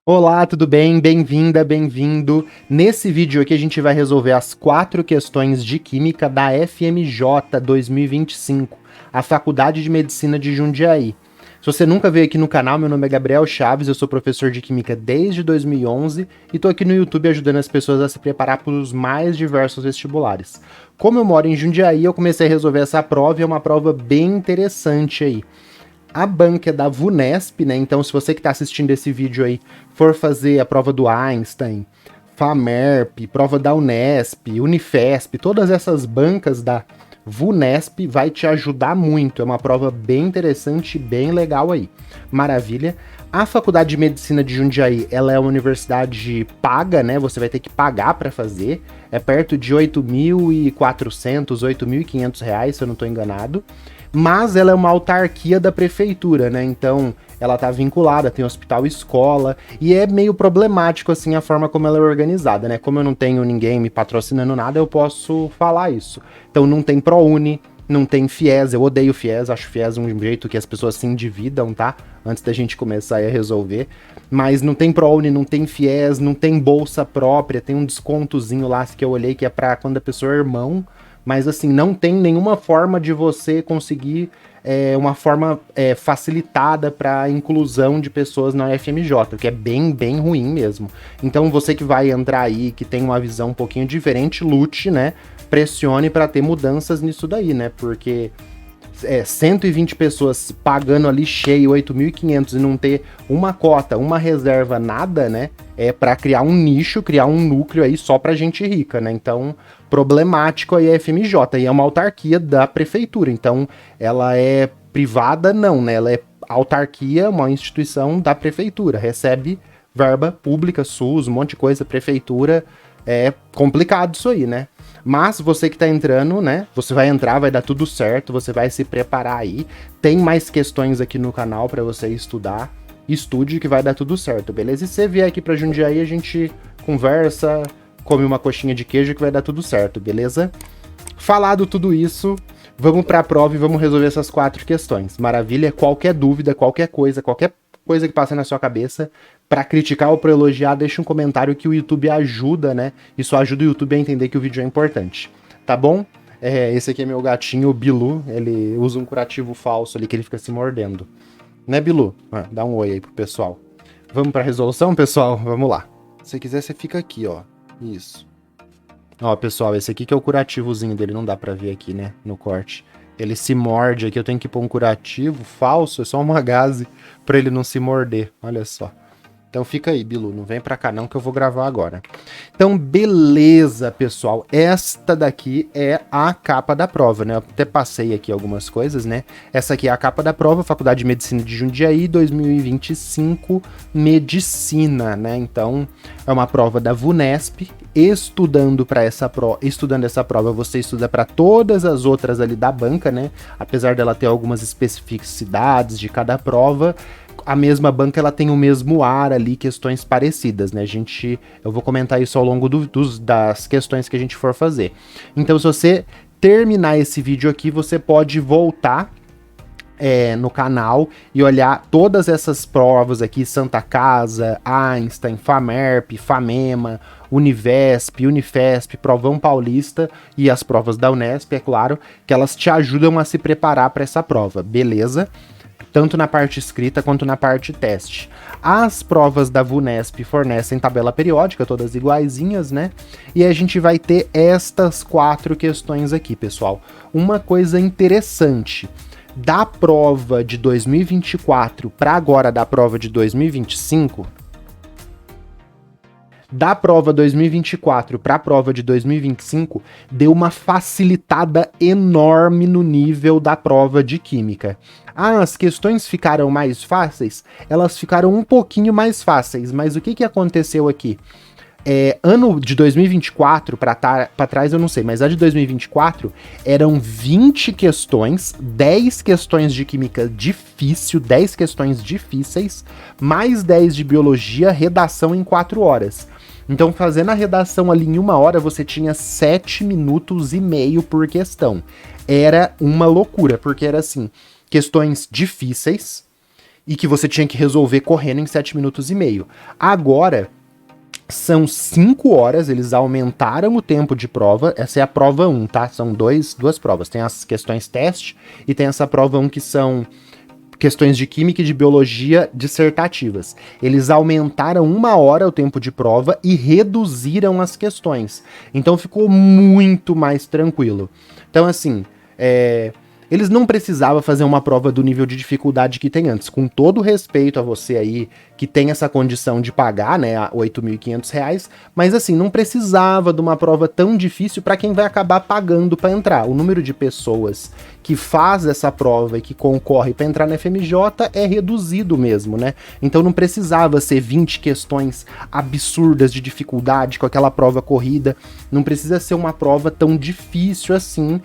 Olá, tudo bem? Bem-vinda, bem-vindo. Nesse vídeo aqui a gente vai resolver as 4 questões de Química da FMJ 2025, a Faculdade de Medicina de Jundiaí. Se você nunca veio aqui no canal, meu nome é Gabriel Chaves, eu sou professor de Química desde 2011 e tô aqui no YouTube ajudando as pessoas a se preparar para os mais diversos vestibulares. Como eu moro em Jundiaí, eu comecei a resolver essa prova e é uma prova bem interessante aí. A banca é da VUNESP, né? Então, se você que está assistindo esse vídeo aí for fazer a prova do Einstein, FAMERP, prova da Unesp, Unifesp, todas essas bancas da VUNESP vai te ajudar muito. É uma prova bem interessante, bem legal aí. Maravilha. A Faculdade de Medicina de Jundiaí, ela é uma universidade paga, né? Você vai ter que pagar para fazer. É perto de R$ 8.400, R$ 8.500, se eu não estou enganado. Mas ela é uma autarquia da prefeitura, né? Então ela tá vinculada, tem hospital e escola, e é meio problemático assim a forma como ela é organizada, né? Como eu não tenho ninguém me patrocinando nada, eu posso falar isso. Então não tem ProUni, não tem FIES, eu odeio FIES, acho FIES um jeito que as pessoas se endividam, tá? Antes da gente começar a resolver. Mas não tem ProUni, não tem FIES, não tem bolsa própria, tem um descontozinho lá que eu olhei que é pra quando a pessoa é irmão. Mas assim, não tem nenhuma forma de você conseguir uma forma facilitada para a inclusão de pessoas na UFMJ, que é bem ruim mesmo. Então você que vai entrar aí, que tem uma visão um pouquinho diferente, lute, né? Pressione para ter mudanças nisso daí, né? Porque 120 pessoas pagando ali cheio, 8.500 e não ter uma cota, uma reserva, nada, né? É para criar um nicho, criar um núcleo aí só pra gente rica, né? Então, problemático aí a FMJ, e é uma autarquia da prefeitura, então ela é privada não, né? Ela é autarquia, uma instituição da prefeitura, recebe verba pública, SUS, um monte de coisa, prefeitura, é complicado isso aí, né? Mas você que tá entrando, né? Você vai entrar, vai dar tudo certo, você vai se preparar aí. Tem mais questões aqui no canal para você estudar. Estude que vai dar tudo certo, beleza? E se você vier aqui pra Jundiaí, a gente conversa, come uma coxinha de queijo que vai dar tudo certo, beleza? Falado tudo isso, vamos pra prova e vamos resolver essas 4 questões. Maravilha? Qualquer dúvida, qualquer coisa que passa na sua cabeça, para criticar ou para elogiar, deixa um comentário que o YouTube ajuda, né? Isso ajuda o YouTube a entender que o vídeo é importante. Tá bom? Esse aqui é meu gatinho, o Bilu. Ele usa um curativo falso ali que ele fica se mordendo. Né, Bilu? Dá um oi aí pro pessoal. Vamos pra resolução, pessoal? Vamos lá. Se quiser, você fica aqui, ó. Isso. Ó, pessoal, esse aqui que é o curativozinho dele. Não dá pra ver aqui, né? No corte. Ele se morde aqui, eu tenho que pôr um curativo falso, é só uma gaze pra ele não se morder, olha só. Então fica aí, Bilu, não vem pra cá não que eu vou gravar agora. Então, beleza, pessoal, esta daqui é a capa da prova, né? Eu até passei aqui algumas coisas, né? Essa aqui é a capa da prova, Faculdade de Medicina de Jundiaí, 2025, Medicina, né? Então, é uma prova da VUNESP. Estudando essa prova, você estuda para todas as outras ali da banca, né? Apesar dela ter algumas especificidades de cada prova, a mesma banca ela tem o mesmo ar ali, questões parecidas, né? Eu vou comentar isso ao longo das questões que a gente for fazer. Então, se você terminar esse vídeo aqui, você pode voltar no canal e olhar todas essas provas aqui, Santa Casa, Einstein, FAMERP, FAMEMA, Univesp, Unifesp, Provão Paulista e as provas da Unesp, é claro, que elas te ajudam a se preparar para essa prova, beleza? Tanto na parte escrita quanto na parte teste. As provas da VUNESP fornecem tabela periódica, todas iguaizinhas, né? E a gente vai ter estas 4 questões aqui, pessoal. Uma coisa interessante, da prova de 2024 para agora da prova de 2025, da prova 2024 para a prova de 2025, deu uma facilitada enorme no nível da prova de química. As questões ficaram mais fáceis? Elas ficaram um pouquinho mais fáceis, mas o que aconteceu aqui? Ano de 2024, para trás eu não sei, mas a de 2024 eram 20 questões, 10 questões de química difícil, 10 questões difíceis, mais 10 de biologia, redação em 4 horas. Então, fazendo a redação ali em 1 hora, você tinha 7 minutos e meio por questão. Era uma loucura, porque era assim, questões difíceis, e que você tinha que resolver correndo em 7 minutos e meio. Agora, são 5 horas, eles aumentaram o tempo de prova, essa é a prova 1, tá? São duas provas, tem as questões teste e tem essa prova 1 que são questões de química e de biologia dissertativas. Eles aumentaram 1 hora o tempo de prova e reduziram as questões. Então ficou muito mais tranquilo. Então, assim, eles não precisavam fazer uma prova do nível de dificuldade que tem antes. Com todo respeito a você aí que tem essa condição de pagar, né, R$ 8.500, mas assim, não precisava de uma prova tão difícil para quem vai acabar pagando para entrar. O número de pessoas que faz essa prova e que concorre para entrar na FMJ é reduzido mesmo, né? Então não precisava ser 20 questões absurdas de dificuldade com aquela prova corrida. Não precisa ser uma prova tão difícil assim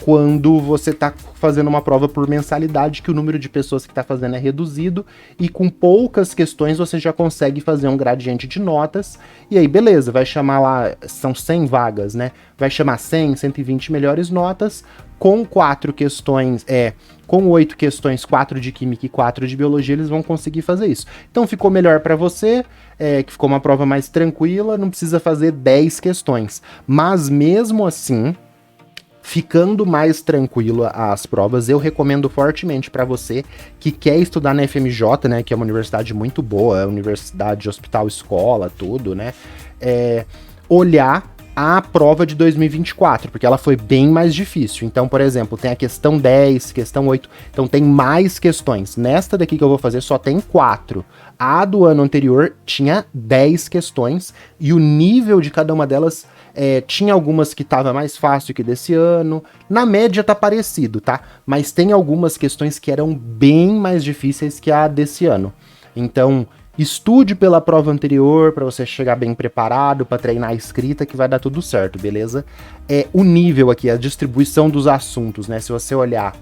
quando você tá fazendo uma prova por mensalidade, que o número de pessoas que tá fazendo é reduzido e com poucas questões você já consegue fazer um gradiente de notas, e aí beleza, vai chamar lá, são 100 vagas, né? Vai chamar 100, 120 melhores notas, com 4 questões, com 8 questões, 4 de química e 4 de biologia, eles vão conseguir fazer isso. Então ficou melhor para você, que ficou uma prova mais tranquila, não precisa fazer 10 questões. Mas mesmo assim, ficando mais tranquilo as provas, eu recomendo fortemente para você que quer estudar na FMJ, né, que é uma universidade muito boa, universidade, hospital, escola, tudo, né, olhar a prova de 2024, porque ela foi bem mais difícil. Então, por exemplo, tem a questão 10, questão 8, então tem mais questões. Nesta daqui que eu vou fazer só tem 4. A do ano anterior tinha 10 questões e o nível de cada uma delas tinha algumas que tava mais fácil que desse ano. Na média tá parecido, tá? Mas tem algumas questões que eram bem mais difíceis que a desse ano. Então, estude pela prova anterior para você chegar bem preparado para treinar a escrita, que vai dar tudo certo, beleza? O nível aqui, a distribuição dos assuntos, né? Se você olhar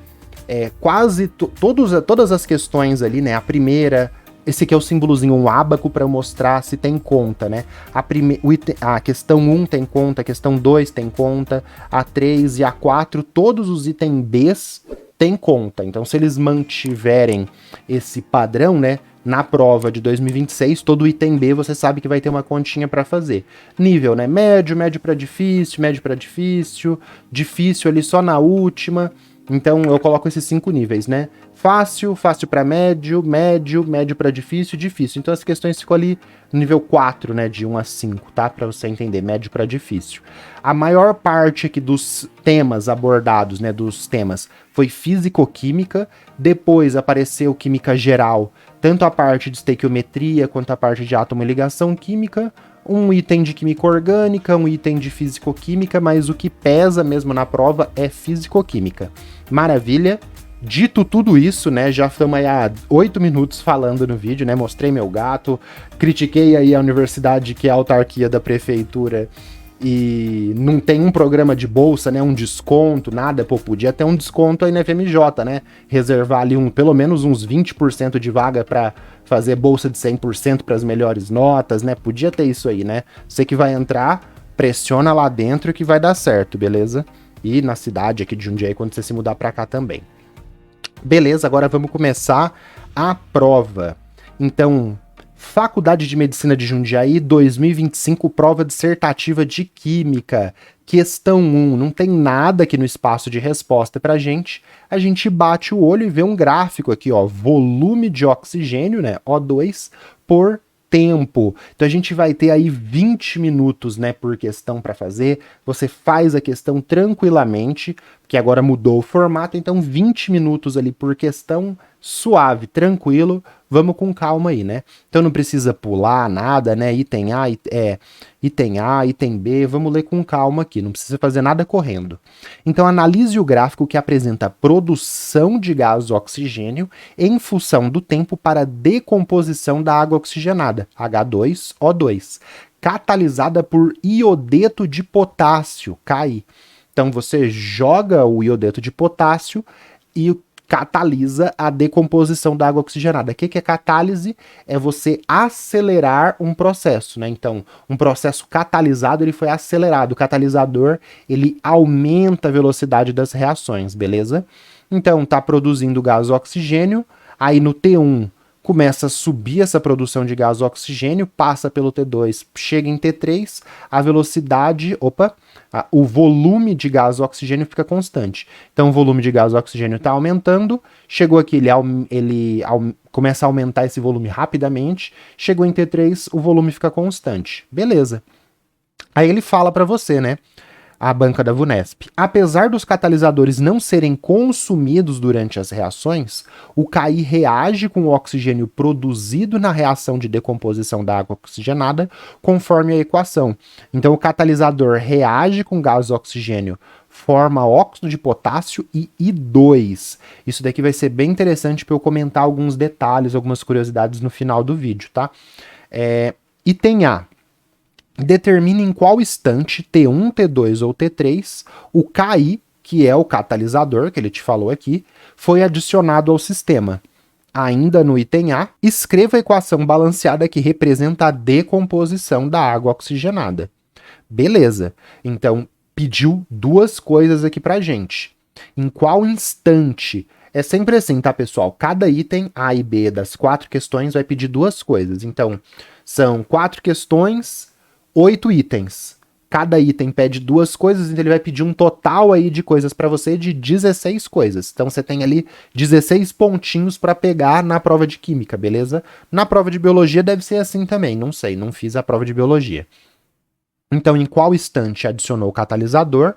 quase todas as questões ali, né? A primeira, esse aqui é o símbolozinho, um ábaco para mostrar se tem conta, né? A questão 1 tem conta, a questão 2 tem conta, a 3 e a 4, todos os itens Bs tem conta. Então, se eles mantiverem esse padrão, né? Na prova de 2026, todo item B você sabe que vai ter uma continha para fazer. Nível, né? Médio, médio para difícil, médio para difícil, difícil ali só na última. Então eu coloco esses 5 níveis, né? Fácil, fácil para médio, médio, médio para difícil, difícil. Então as questões ficam ali no nível 4, né? De 1 a 5, tá? Para você entender, médio para difícil. A maior parte aqui dos temas abordados, né? Dos temas, foi físico-química. Depois apareceu química geral, tanto a parte de estequiometria quanto a parte de átomo e ligação química. Um item de química orgânica, um item de físico-química, mas o que pesa mesmo na prova é físico-química. Maravilha. Dito tudo isso, né, já estamos aí há 8 minutos falando no vídeo, né, mostrei meu gato, critiquei aí a universidade que é a autarquia da prefeitura e não tem um programa de bolsa, né, um desconto, nada, pô, podia ter um desconto aí na FMJ, né, reservar ali pelo menos uns 20% de vaga para fazer bolsa de 100% para as melhores notas, né, podia ter isso aí, né, você que vai entrar, pressiona lá dentro que vai dar certo, beleza? E na cidade aqui de Jundiaí, quando você se mudar para cá também. Beleza, agora vamos começar a prova. Então, Faculdade de Medicina de Jundiaí, 2025, prova dissertativa de Química. Questão 1, não tem nada aqui no espaço de resposta pra gente. A gente bate o olho e vê um gráfico aqui, ó, volume de oxigênio, né, O2, por tempo. Então a gente vai ter aí 20 minutos, né, por questão para fazer. Você faz a questão tranquilamente, porque agora mudou o formato, então 20 minutos ali por questão, suave, tranquilo. Vamos com calma aí, né? Então não precisa pular nada, né? Item A, item B, vamos ler com calma aqui, não precisa fazer nada correndo. Então analise o gráfico que apresenta a produção de gás oxigênio em função do tempo para decomposição da água oxigenada, H2O2, catalisada por iodeto de potássio, Ki. Então você joga o iodeto de potássio e catalisa a decomposição da água oxigenada. O que é catálise? É você acelerar um processo, né? Então, um processo catalisado, ele foi acelerado. O catalisador, ele aumenta a velocidade das reações, beleza? Então, tá produzindo gás oxigênio, Aí no T1 começa a subir essa produção de gás oxigênio, passa pelo T2, chega em T3, a velocidade, o volume de gás oxigênio fica constante. Então o volume de gás oxigênio está aumentando, chegou aqui, ele começa a aumentar esse volume rapidamente, chegou em T3, o volume fica constante. Beleza. Aí ele fala para você, né? A banca da VUNESP. Apesar dos catalisadores não serem consumidos durante as reações, o CAI reage com o oxigênio produzido na reação de decomposição da água oxigenada, conforme a equação. Então, o catalisador reage com gás oxigênio, forma óxido de potássio e I2. Isso daqui vai ser bem interessante para eu comentar alguns detalhes, algumas curiosidades no final do vídeo, tá? Item A. Determina em qual instante, T1, T2 ou T3, o KI, que é o catalisador, que ele te falou aqui, foi adicionado ao sistema. Ainda no item A, escreva a equação balanceada que representa a decomposição da água oxigenada. Beleza, então pediu duas coisas aqui pra gente. Em qual instante? É sempre assim, tá, pessoal? Cada item A e B das 4 questões vai pedir duas coisas. Então, são 4 questões, 8 itens. Cada item pede duas coisas, então ele vai pedir um total aí de coisas para você de 16 coisas. Então você tem ali 16 pontinhos para pegar na prova de química, beleza? Na prova de biologia deve ser assim também, não sei, não fiz a prova de biologia. Então, em qual instante adicionou o catalisador?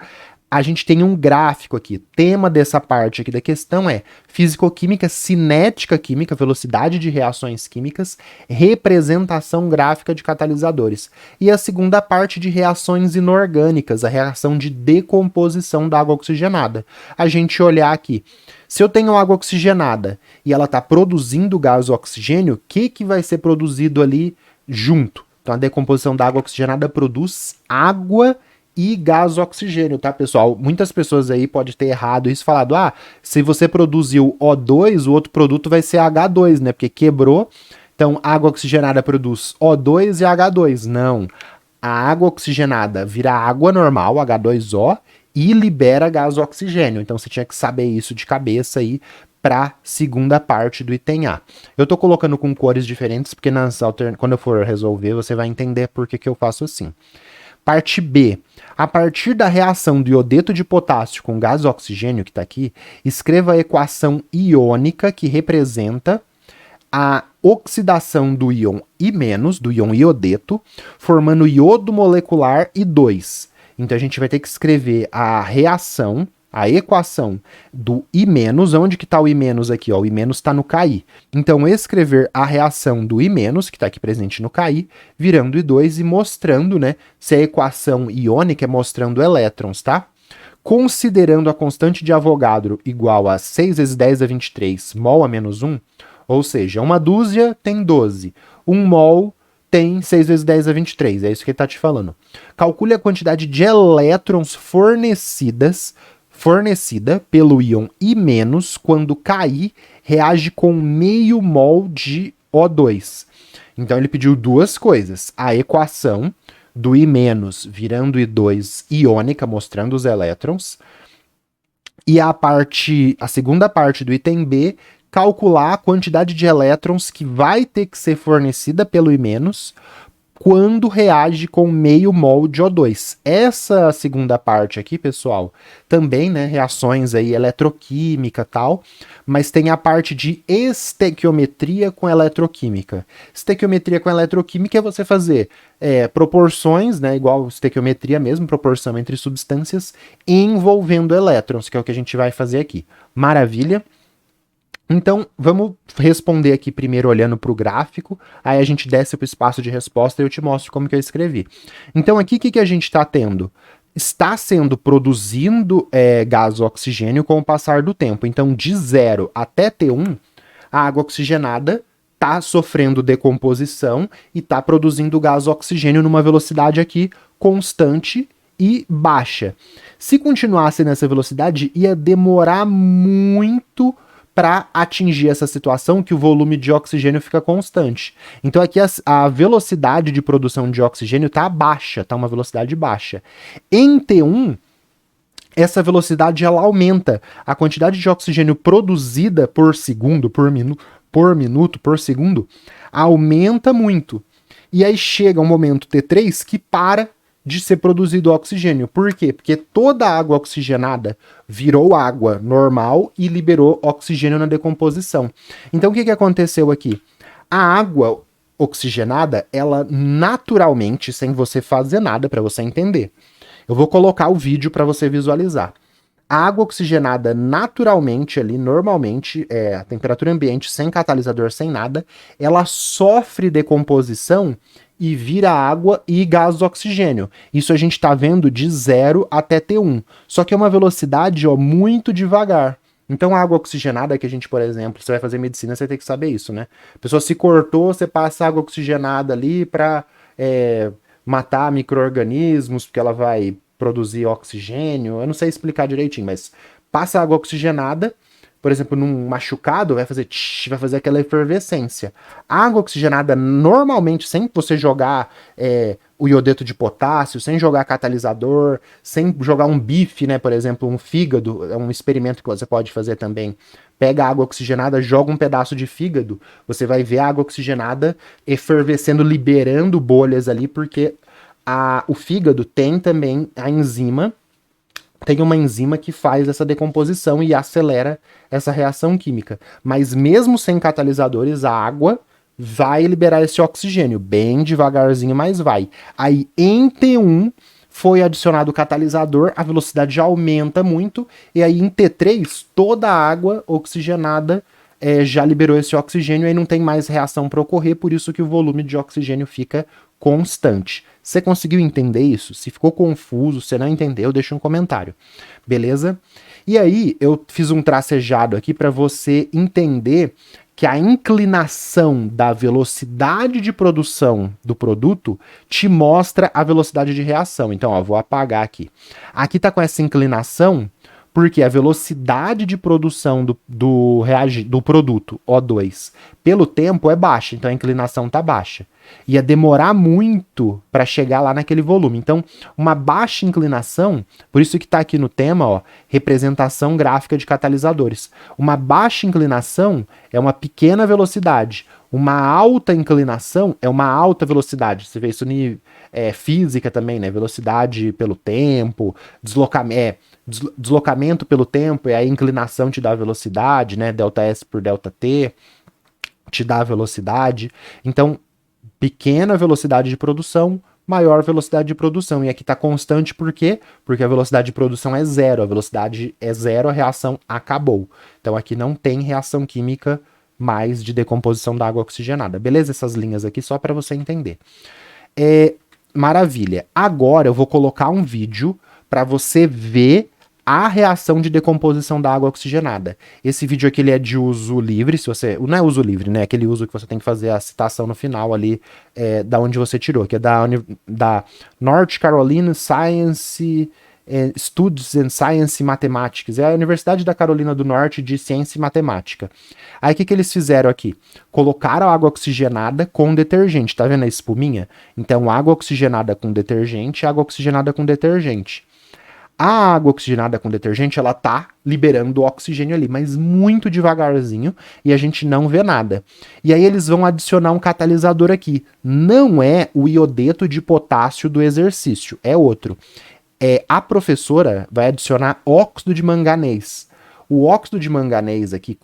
A gente tem um gráfico aqui. Tema dessa parte aqui da questão é físico-química, cinética química, velocidade de reações químicas, representação gráfica de catalisadores. E a segunda parte de reações inorgânicas, a reação de decomposição da água oxigenada. A gente olhar aqui. Se eu tenho água oxigenada e ela está produzindo gás oxigênio, o que vai ser produzido ali junto? Então, a decomposição da água oxigenada produz água e gás oxigênio, tá, pessoal? Muitas pessoas aí podem ter errado isso, falado, se você produziu O2, o outro produto vai ser H2, né? Porque quebrou. Então, água oxigenada produz O2 e H2. Não. A água oxigenada vira água normal, H2O, e libera gás oxigênio. Então, você tinha que saber isso de cabeça aí para segunda parte do item A. Eu tô colocando com cores diferentes, porque quando eu for resolver, você vai entender por que eu faço assim. Parte B. A partir da reação do iodeto de potássio com gás oxigênio, que está aqui, escreva a equação iônica que representa a oxidação do íon I-, do íon iodeto, formando iodo molecular I2. Então a gente vai ter que escrever a reação, a equação do I-, onde que está o I- aqui? Ó, o I- está no KI. Então, escrever a reação do I-, que está aqui presente no KI, virando I2 e mostrando, né, se a equação iônica é mostrando elétrons, tá? Considerando a constante de Avogadro igual a 6 vezes 10 a 23 mol a menos 1, ou seja, uma dúzia tem 12, 1 mol tem 6 vezes 10 a 23, é isso que ele está te falando. Calcule a quantidade de elétrons fornecida pelo íon I- quando KI reage com meio mol de O2. Então ele pediu duas coisas, a equação do I- virando I2 iônica, mostrando os elétrons, e a segunda parte do item B, calcular a quantidade de elétrons que vai ter que ser fornecida pelo I- quando reage com meio mol de O2. Essa segunda parte aqui, pessoal, também, né, reações aí eletroquímica e tal, mas tem a parte de estequiometria com eletroquímica. Estequiometria com eletroquímica é você fazer proporções, né, igual estequiometria mesmo, proporção entre substâncias, envolvendo elétrons, que é o que a gente vai fazer aqui. Maravilha? Então, vamos responder aqui primeiro olhando para o gráfico, aí a gente desce para o espaço de resposta e eu te mostro como que eu escrevi. Então, aqui o que a gente está tendo? Está sendo produzindo gás oxigênio com o passar do tempo. Então, de 0 até T1, a água oxigenada está sofrendo decomposição e está produzindo gás oxigênio numa velocidade aqui constante e baixa. Se continuasse nessa velocidade, ia demorar muito para atingir essa situação que o volume de oxigênio fica constante. Então aqui a velocidade de produção de oxigênio está baixa, está uma velocidade baixa. Em T1, essa velocidade ela aumenta. A quantidade de oxigênio produzida por segundo, por minuto, por segundo, aumenta muito. E aí chega um momento T3 que para de ser produzido oxigênio. Por quê? Porque toda a água oxigenada virou água normal e liberou oxigênio na decomposição. Então o que aconteceu aqui? A água oxigenada, ela naturalmente, sem você fazer nada para você entender. Eu vou colocar o vídeo para você visualizar. A água oxigenada naturalmente ali, normalmente, a temperatura ambiente, sem catalisador, sem nada, ela sofre decomposição e vira água e gás oxigênio. Isso a gente está vendo de 0 até T1. Só que é uma velocidade muito devagar. Então a água oxigenada que a gente, por exemplo, você vai fazer medicina, você tem que saber isso, né? A pessoa se cortou, você passa água oxigenada ali para matar micro-organismos, porque ela vai produzir oxigênio. Eu não sei explicar direitinho, mas passa água oxigenada, por exemplo, num machucado, vai fazer aquela efervescência. A água oxigenada, normalmente, sem você jogar o iodeto de potássio, sem jogar catalisador, sem jogar um bife, né, por exemplo, um fígado, é um experimento que você pode fazer também. Pega a água oxigenada, joga um pedaço de fígado, você vai ver a água oxigenada efervescendo, liberando bolhas ali, porque o fígado tem também a enzima, tem uma enzima que faz essa decomposição e acelera essa reação química. Mas mesmo sem catalisadores, a água vai liberar esse oxigênio, bem devagarzinho, mas vai. Aí em T1 foi adicionado o catalisador, a velocidade já aumenta muito, e aí em T3 toda a água oxigenada já liberou esse oxigênio e aí não tem mais reação para ocorrer, por isso que o volume de oxigênio fica constante. Você conseguiu entender isso? Se ficou confuso, se não entendeu, deixa um comentário. Beleza? E aí, eu fiz um tracejado aqui para você entender que a inclinação da velocidade de produção do produto te mostra a velocidade de reação. Então, ó, vou apagar aqui. Aqui tá com essa inclinação porque a velocidade de produção do produto O2 pelo tempo é baixa, então a inclinação está baixa. Ia demorar muito para chegar lá naquele volume. Então, uma baixa inclinação, por isso que está aqui no tema, ó, representação gráfica de catalisadores. Uma baixa inclinação é uma pequena velocidade. Uma alta inclinação é uma alta velocidade. Você vê isso em física também, né? Velocidade pelo tempo, deslocamento pelo tempo, e a inclinação te dá a velocidade, né? Delta S por delta T te dá a velocidade. Então, pequena velocidade de produção, maior velocidade de produção. E aqui está constante por quê? Porque a velocidade de produção é zero. A velocidade é zero, a reação acabou. Então aqui não tem reação química mais de decomposição da água oxigenada. Beleza? Essas linhas aqui só para você entender. Maravilha. Agora eu vou colocar um vídeo para você ver a reação de decomposição da água oxigenada. Esse vídeo aqui ele é de uso livre, se você... Não é uso livre, né? Aquele uso que você tem que fazer a citação no final ali, da onde você tirou, que é da North Carolina Science Studies and Science Mathematics. É a Universidade da Carolina do Norte de Ciência e Matemática. Aí o que eles fizeram aqui? Colocaram água oxigenada com detergente. Tá vendo a espuminha? Então água oxigenada com detergente, água oxigenada com detergente. A água oxigenada com detergente, ela tá liberando oxigênio ali, mas muito devagarzinho, e a gente não vê nada. E aí eles vão adicionar um catalisador aqui. Não é o iodeto de potássio do exercício, é outro. A professora vai adicionar óxido de manganês. O óxido de manganês aqui,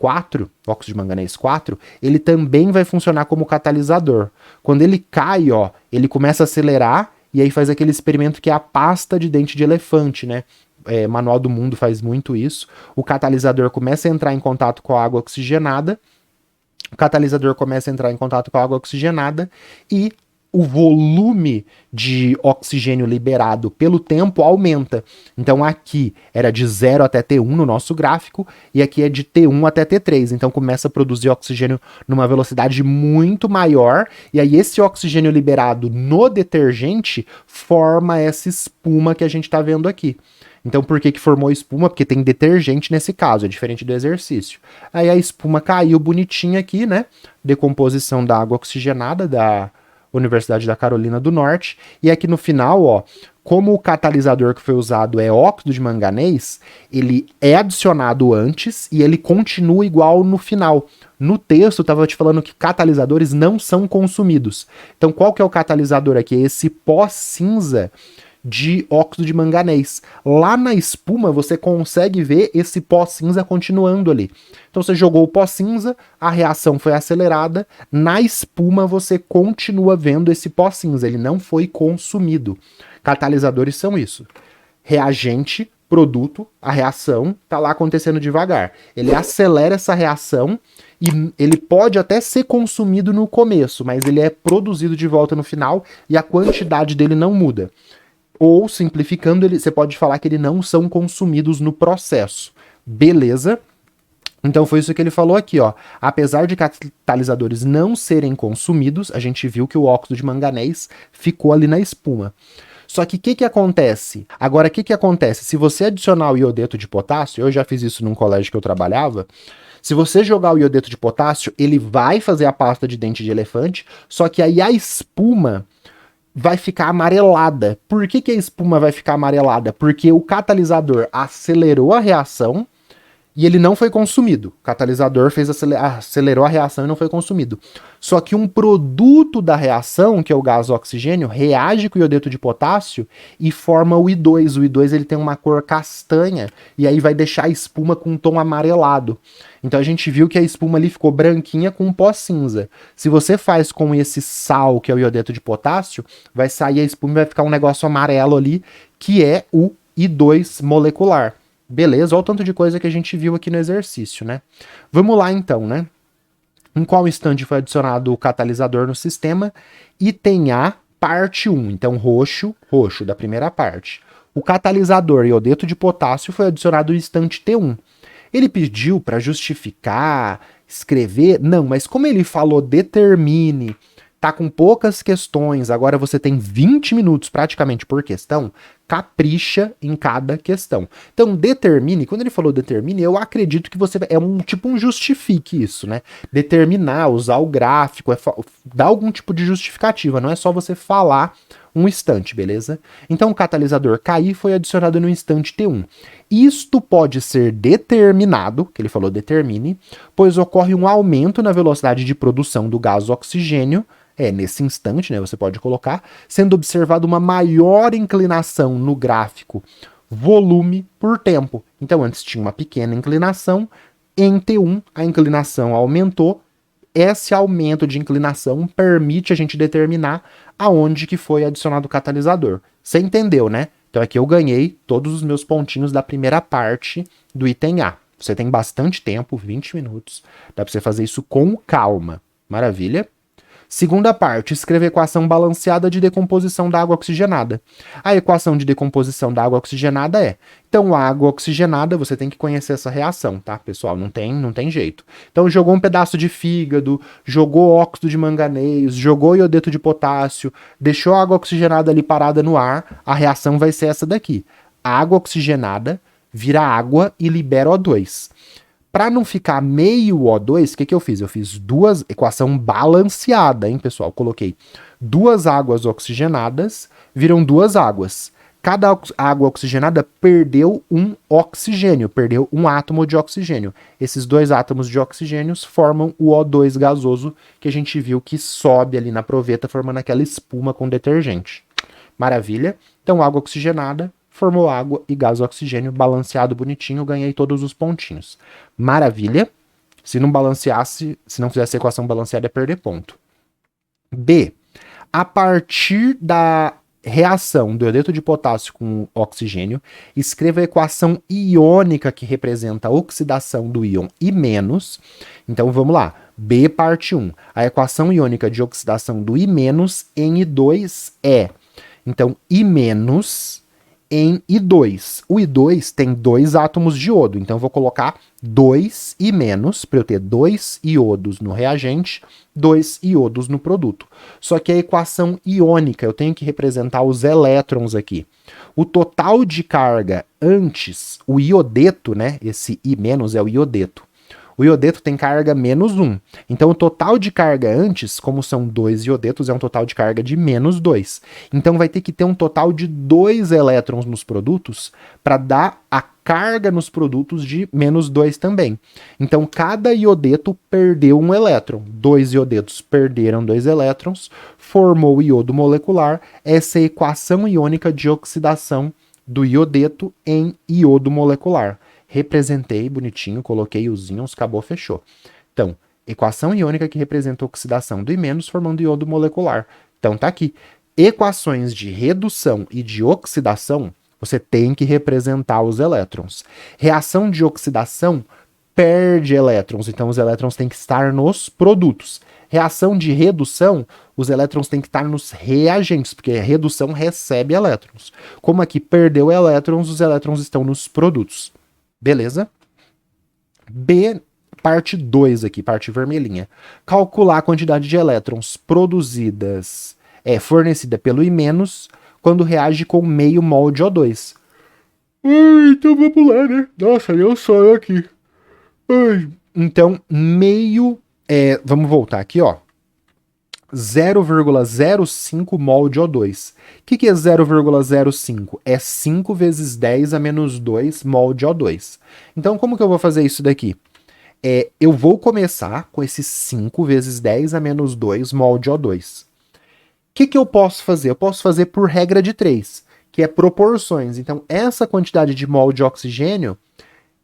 óxido de manganês 4, ele também vai funcionar como catalisador. Quando ele cai, ó, ele começa a acelerar, e aí faz aquele experimento que é a pasta de dente de elefante, né? Manual do Mundo faz muito isso. O catalisador começa a entrar em contato com a água oxigenada, e o volume de oxigênio liberado pelo tempo aumenta. Então aqui era de 0 até T1 no nosso gráfico, e aqui é de T1 até T3. Então começa a produzir oxigênio numa velocidade muito maior, e aí esse oxigênio liberado no detergente forma essa espuma que a gente está vendo aqui. Então por que formou espuma? Porque tem detergente nesse caso, é diferente do exercício. Aí a espuma caiu bonitinha aqui, né? Decomposição da água oxigenada, Universidade da Carolina do Norte. E aqui no final, ó, como o catalisador que foi usado é óxido de manganês, ele é adicionado antes e ele continua igual no final. No texto, eu estava te falando que catalisadores não são consumidos. Então, qual que é o catalisador aqui? É esse pó cinza de óxido de manganês. Lá na espuma, você consegue ver esse pó cinza continuando ali. Então, você jogou o pó cinza, a reação foi acelerada, na espuma você continua vendo esse pó cinza, ele não foi consumido. Catalisadores são isso. Reagente, produto, a reação tá lá acontecendo devagar. Ele acelera essa reação e ele pode até ser consumido no começo, mas ele é produzido de volta no final e a quantidade dele não muda. Ou, simplificando, você pode falar que eles não são consumidos no processo. Beleza? Então foi isso que ele falou aqui, ó. Apesar de catalisadores não serem consumidos, a gente viu que o óxido de manganês ficou ali na espuma. Só que o que acontece? Agora, o que acontece? Se você adicionar o iodeto de potássio, eu já fiz isso num colégio que eu trabalhava, se você jogar o iodeto de potássio, ele vai fazer a pasta de dente de elefante, só que aí a espuma vai ficar amarelada. Por que a espuma vai ficar amarelada? Porque o catalisador acelerou a reação e ele não foi consumido. O catalisador acelerou a reação e não foi consumido. Só que um produto da reação, que é o gás oxigênio, reage com o iodeto de potássio e forma o I2. O I2 ele tem uma cor castanha e aí vai deixar a espuma com um tom amarelado. Então a gente viu que a espuma ali ficou branquinha com um pó cinza. Se você faz com esse sal, que é o iodeto de potássio, vai sair a espuma e vai ficar um negócio amarelo ali, que é o I2 molecular. Beleza, olha o tanto de coisa que a gente viu aqui no exercício, né? Vamos lá então, né? Em qual instante foi adicionado o catalisador no sistema? Item A, parte 1. Então, roxo, da primeira parte. O catalisador iodeto de potássio foi adicionado no instante T1. Ele pediu para justificar, escrever? Não, mas como ele falou determine, tá com poucas questões, agora você tem 20 minutos praticamente por questão, capricha em cada questão. Então, determine, quando ele falou determine, eu acredito que você é um justifique isso, né? Determinar, usar o gráfico, dar algum tipo de justificativa, não é só você falar um instante, beleza? Então, o catalisador KI foi adicionado no instante T1. Isto pode ser determinado, que ele falou determine, pois ocorre um aumento na velocidade de produção do gás oxigênio, nesse instante, né, você pode colocar, sendo observado uma maior inclinação no gráfico volume por tempo. Então, antes tinha uma pequena inclinação, em T1 a inclinação aumentou, esse aumento de inclinação permite a gente determinar aonde que foi adicionado o catalisador. Você entendeu, né? Então aqui eu ganhei todos os meus pontinhos da primeira parte do item A. Você tem bastante tempo, 20 minutos, dá para você fazer isso com calma. Maravilha? Segunda parte, escreve a equação balanceada de decomposição da água oxigenada. A equação de decomposição da água oxigenada é, então a água oxigenada, você tem que conhecer essa reação, tá, pessoal? Não tem jeito. Então jogou um pedaço de fígado, jogou óxido de manganês, jogou iodeto de potássio, deixou a água oxigenada ali parada no ar, a reação vai ser essa daqui. A água oxigenada vira água e libera O2. Para não ficar meio O2, o que eu fiz? Eu fiz equação balanceada, hein, pessoal? Coloquei duas águas oxigenadas, viram duas águas. Cada água oxigenada perdeu um oxigênio, perdeu um átomo de oxigênio. Esses dois átomos de oxigênio formam o O2 gasoso, que a gente viu que sobe ali na proveta, formando aquela espuma com detergente. Maravilha? Então, água oxigenada formou água e gás oxigênio, balanceado bonitinho, ganhei todos os pontinhos. Maravilha. Se não balanceasse, se não fizesse a equação balanceada, é perder ponto. B. A partir da reação do iodeto de potássio com oxigênio, escreva a equação iônica que representa a oxidação do íon I-. Então vamos lá. B, parte 1. A equação iônica de oxidação do I- em I2 é, então, I- em I2. O I2 tem dois átomos de iodo, então eu vou colocar 2 I- para eu ter 2 iodos no reagente, 2 iodos no produto. Só que a equação iônica, eu tenho que representar os elétrons aqui. O total de carga antes, o iodeto, né? Esse I- é o iodeto. O iodeto tem carga -1. Então o total de carga antes, como são 2 iodetos, é um total de carga de -2. Então vai ter que ter um total de 2 elétrons nos produtos para dar a carga nos produtos de -2 também. Então cada iodeto perdeu um elétron. 2 iodetos perderam 2 elétrons, formou o iodo molecular, essa é a equação iônica de oxidação do iodeto em iodo molecular. Representei bonitinho, coloquei os íons, acabou, fechou. Então, equação iônica que representa a oxidação do I- formando iodo molecular. Então tá aqui. Equações de redução e de oxidação, você tem que representar os elétrons. Reação de oxidação perde elétrons, então os elétrons têm que estar nos produtos. Reação de redução, os elétrons têm que estar nos reagentes, porque a redução recebe elétrons. Como aqui perdeu elétrons, os elétrons estão nos produtos. Beleza? B, parte 2 aqui, parte vermelhinha. Calcular a quantidade de elétrons produzidas, fornecida pelo I- quando reage com meio mol de O2. Então vamos lá, né? Nossa, eu só aqui. Então, vamos voltar aqui, ó. 0,05 mol de O2. O que é 0,05? É 5 vezes 10 a menos 2 mol de O2. Então, como que eu vou fazer isso daqui? Eu vou começar com esses 5 vezes 10 a menos 2 mol de O2. O que eu posso fazer? Eu posso fazer por regra de 3, que é proporções. Então, essa quantidade de mol de oxigênio,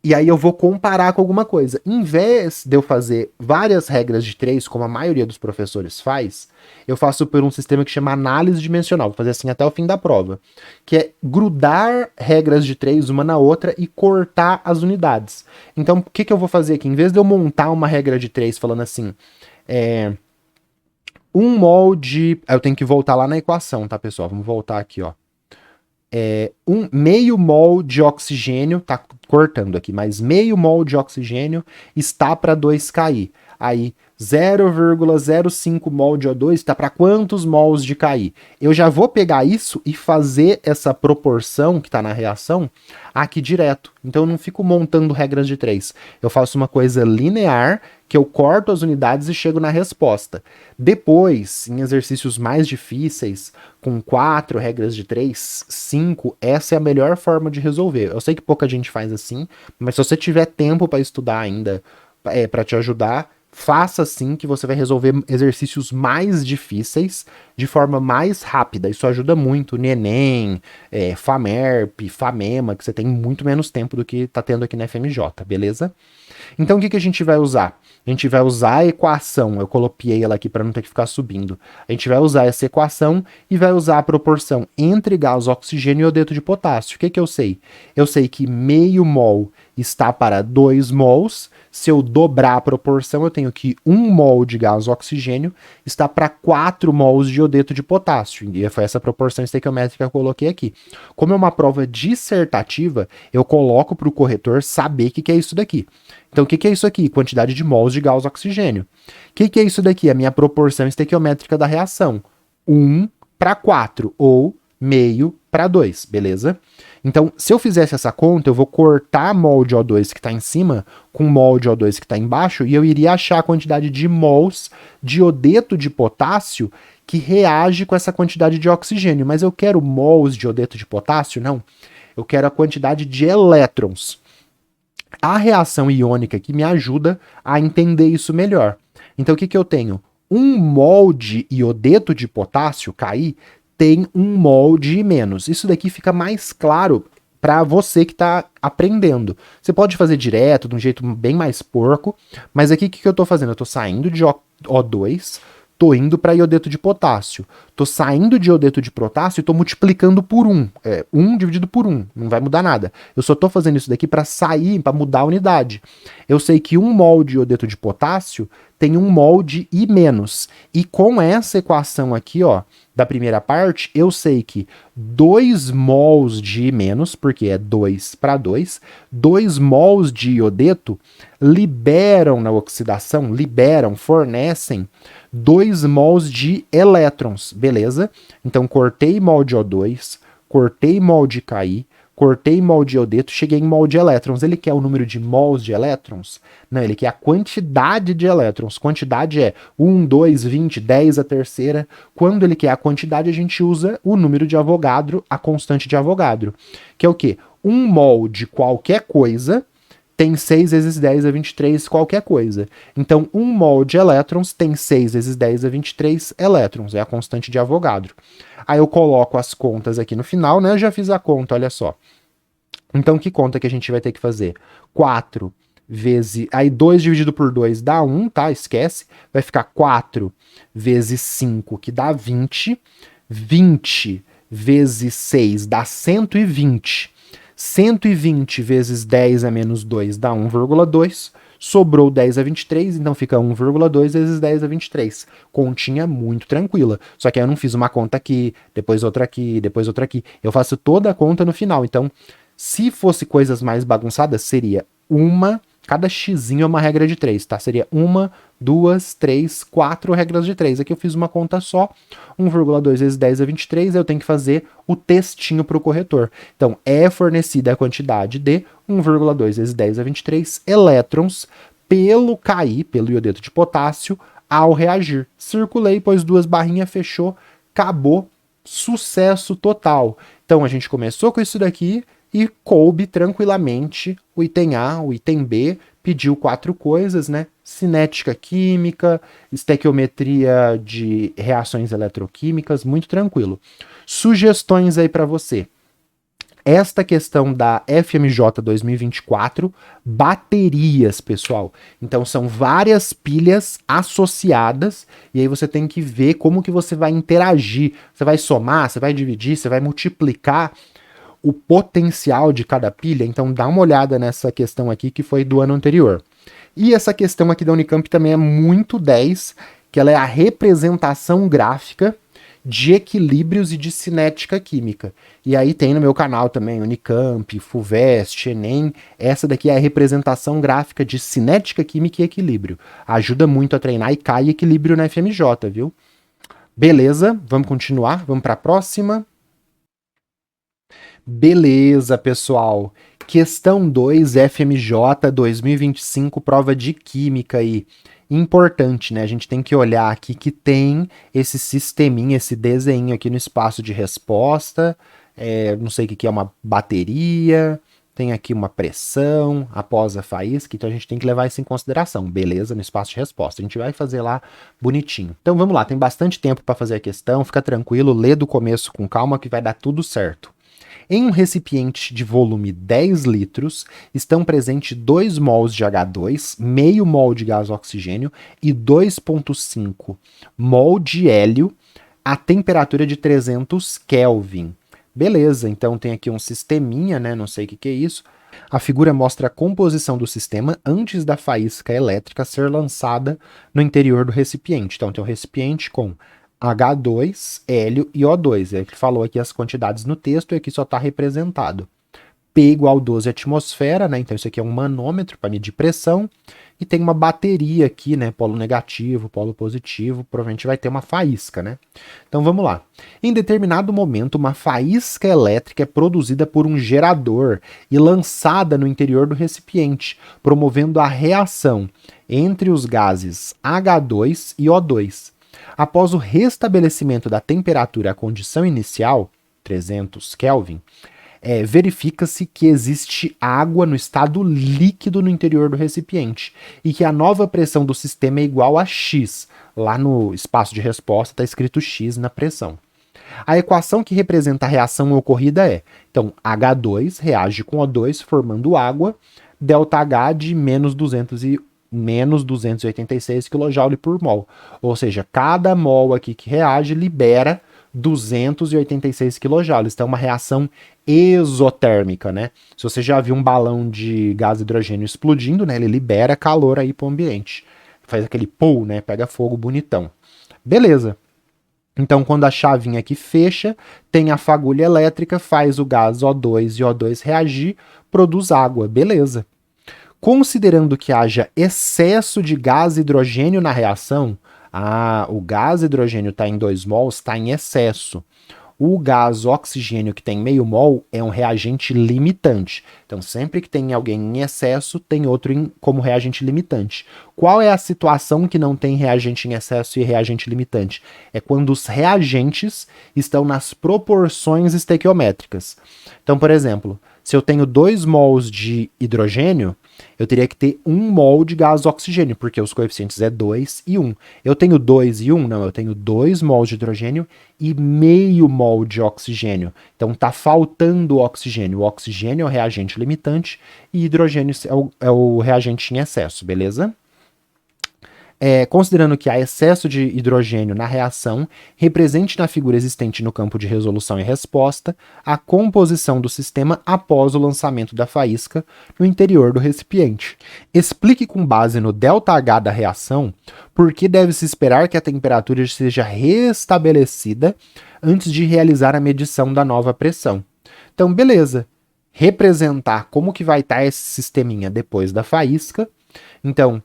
e aí eu vou comparar com alguma coisa. Em vez de eu fazer várias regras de 3, como a maioria dos professores faz, eu faço por um sistema que chama análise dimensional. Vou fazer assim até o fim da prova. Que é grudar regras de 3 uma na outra e cortar as unidades. Então, o que eu vou fazer aqui? Em vez de eu montar uma regra de 3 falando assim, 1 mol de... Eu tenho que voltar lá na equação, tá, pessoal? Vamos voltar aqui, ó. Meio mol de oxigênio, tá cortando aqui, mas meio mol de oxigênio está para 2KI. Aí 0,05 mol de O2 está para quantos mols de KI? Eu já vou pegar isso e fazer essa proporção que está na reação aqui direto. Então eu não fico montando regras de 3. Eu faço uma coisa linear, que eu corto as unidades e chego na resposta. Depois, em exercícios mais difíceis, com 4 regras de 3, 5, essa é a melhor forma de resolver. Eu sei que pouca gente faz assim, mas se você tiver tempo para estudar ainda, para te ajudar, faça assim que você vai resolver exercícios mais difíceis de forma mais rápida. Isso ajuda muito no Enem, FAMERP, FAMEMA, que você tem muito menos tempo do que tá tendo aqui na FMJ, beleza? Então o que a gente vai usar? A gente vai usar a equação, eu copiei ela aqui para não ter que ficar subindo. A gente vai usar essa equação e vai usar a proporção entre gás oxigênio e iodeto de potássio. O que eu sei? Eu sei que meio mol está para 2 mols. Se eu dobrar a proporção, eu tenho que 1 mol de gás oxigênio está para 4 mols de iodeto de potássio. E foi essa proporção estequiométrica que eu coloquei aqui. Como é uma prova dissertativa, eu coloco para o corretor saber o que é isso daqui. Então, o que é isso aqui? Quantidade de mols de gás oxigênio. O que é isso daqui? A minha proporção estequiométrica da reação. 1 para 4, ou meio para 2, beleza? Então, se eu fizesse essa conta, eu vou cortar mol de O2 que está em cima com mol de O2 que está embaixo e eu iria achar a quantidade de mols de iodeto de potássio que reage com essa quantidade de oxigênio. Mas eu quero mols de iodeto de potássio? Não. Eu quero a quantidade de elétrons. A reação iônica que me ajuda a entender isso melhor. Então, o que eu tenho? 1 mol de iodeto de potássio, KI, tem 1 mol de I-. Isso daqui fica mais claro para você que está aprendendo. Você pode fazer direto, de um jeito bem mais porco, mas aqui o que eu estou fazendo? Eu estou saindo de O2, estou indo para iodeto de potássio. Estou saindo de iodeto de potássio e estou multiplicando por 1. 1 dividido por 1, não vai mudar nada. Eu só estou fazendo isso daqui para sair, para mudar a unidade. Eu sei que 1 mol de iodeto de potássio tem 1 mol de I-. E com essa equação aqui, ó, da primeira parte, eu sei que 2 mols de I-, porque é 2 para 2, 2 mols de iodeto liberam na oxidação, fornecem 2 mols de elétrons, beleza? Então, cortei mol de O2, cortei mol de KI, cortei mol de iodeto, cheguei em mol de elétrons. Ele quer o número de mols de elétrons? Não, ele quer a quantidade de elétrons. Quantidade é 1, 2, 20, 10 a terceira. Quando ele quer a quantidade, a gente usa o número de Avogadro, a constante de Avogadro. Que é o quê? 1 mol de qualquer coisa tem 6 vezes 10 a 23 qualquer coisa. Então, 1 mol de elétrons tem 6 vezes 10 a 23 elétrons. É a constante de Avogadro. Aí eu coloco as contas aqui no final, né? Eu já fiz a conta, olha só. Então, que conta que a gente vai ter que fazer? 4 vezes... Aí 2 dividido por 2 dá 1, tá? Esquece. Vai ficar 4 vezes 5, que dá 20. 20 vezes 6 dá 120. 120 vezes 10 a menos 2 dá 1,2. Sobrou 10 a 23, então fica 1,2 vezes 10 a 23. Continha muito tranquila. Só que aí eu não fiz uma conta aqui, depois outra aqui, depois outra aqui. Eu faço toda a conta no final. Então, se fosse coisas mais bagunçadas, seria cada xzinho é uma regra de 3, tá? Seria 1, 2, 3, 4 regras de 3. Aqui eu fiz uma conta só, 1,2 vezes 10 a 23, eu tenho que fazer o textinho para o corretor. Então, é fornecida a quantidade de 1,2 vezes 10 a 23 elétrons pelo Ki, pelo iodeto de potássio, ao reagir. Circulei, pôs 2 barrinhas, fechou, acabou, sucesso total. Então, a gente começou com isso daqui e coube tranquilamente o item A, o item B, pediu 4 coisas, né? Cinética química, estequiometria de reações eletroquímicas, muito tranquilo. Sugestões aí para você. Esta questão da FMJ 2024, baterias, pessoal. Então são várias pilhas associadas e aí você tem que ver como que você vai interagir. Você vai somar, você vai dividir, você vai multiplicar o potencial de cada pilha, então dá uma olhada nessa questão aqui que foi do ano anterior. E essa questão aqui da Unicamp também é muito 10, que ela é a representação gráfica de equilíbrios e de cinética química. E aí tem no meu canal também, Unicamp, FUVEST, Enem, essa daqui é a representação gráfica de cinética química e equilíbrio. Ajuda muito a treinar e cai equilíbrio na FMJ, viu? Beleza, vamos continuar, vamos para a próxima. Beleza, pessoal. Questão 2, FMJ 2025, prova de química aí. Importante, né? A gente tem que olhar aqui que tem esse sisteminha, esse desenho aqui no espaço de resposta. Não sei o que é uma bateria. Tem aqui uma pressão após a faísca, então a gente tem que levar isso em consideração, beleza? No espaço de resposta. A gente vai fazer lá bonitinho. Então vamos lá, tem bastante tempo para fazer a questão, fica tranquilo, lê do começo com calma que vai dar tudo certo. Em um recipiente de volume 10 litros, estão presentes 2 mols de H2, meio mol de gás oxigênio e 2,5 mol de hélio a temperatura de 300 Kelvin. Beleza, então tem aqui um sisteminha, né? Não sei o que é isso. A figura mostra a composição do sistema antes da faísca elétrica ser lançada no interior do recipiente. Então tem um recipiente com H2, hélio e O2. Ele falou aqui as quantidades no texto e aqui só está representado. P igual 12 atmosfera, né? Então isso aqui é um manômetro para medir pressão. E tem uma bateria aqui, né? Polo negativo, polo positivo. Provavelmente vai ter uma faísca, né? Então vamos lá. Em determinado momento, uma faísca elétrica é produzida por um gerador e lançada no interior do recipiente, promovendo a reação entre os gases H2 e O2. Após o restabelecimento da temperatura à condição inicial, 300 Kelvin, verifica-se que existe água no estado líquido no interior do recipiente e que a nova pressão do sistema é igual a X. Lá no espaço de resposta está escrito X na pressão. A equação que representa a reação ocorrida é, então, H2 reage com O2 formando água, ΔH de menos 286 kJ por mol. Ou seja, cada mol aqui que reage libera 286 kJ. Então, é uma reação exotérmica, né? Se você já viu um balão de gás hidrogênio explodindo, né? Ele libera calor aí para o ambiente. Faz aquele pull, né? Pega fogo bonitão. Beleza. Então, quando a chavinha aqui fecha, tem a fagulha elétrica, faz o gás O2 e O2 reagir, produz água. Beleza. Considerando que haja excesso de gás hidrogênio na reação, o gás hidrogênio está em 2 mols, está em excesso. O gás oxigênio que tem meio mol é um reagente limitante. Então, sempre que tem alguém em excesso, tem outro como reagente limitante. Qual é a situação que não tem reagente em excesso e reagente limitante? É quando os reagentes estão nas proporções estequiométricas. Então, por exemplo, se eu tenho 2 mols de hidrogênio, eu teria que ter 1 mol de gás oxigênio, porque os coeficientes é 2 e 1. Eu tenho 2 e 1? Não, eu tenho 2 mols de hidrogênio e meio mol de oxigênio. Então tá faltando oxigênio. O oxigênio é o reagente limitante e hidrogênio é o reagente em excesso, beleza? Considerando que há excesso de hidrogênio na reação, represente na figura existente no campo de resolução e resposta a composição do sistema após o lançamento da faísca no interior do recipiente. Explique com base no ΔH da reação por que deve-se esperar que a temperatura seja restabelecida antes de realizar a medição da nova pressão. Então, beleza. Representar como que vai estar esse sisteminha depois da faísca. Então,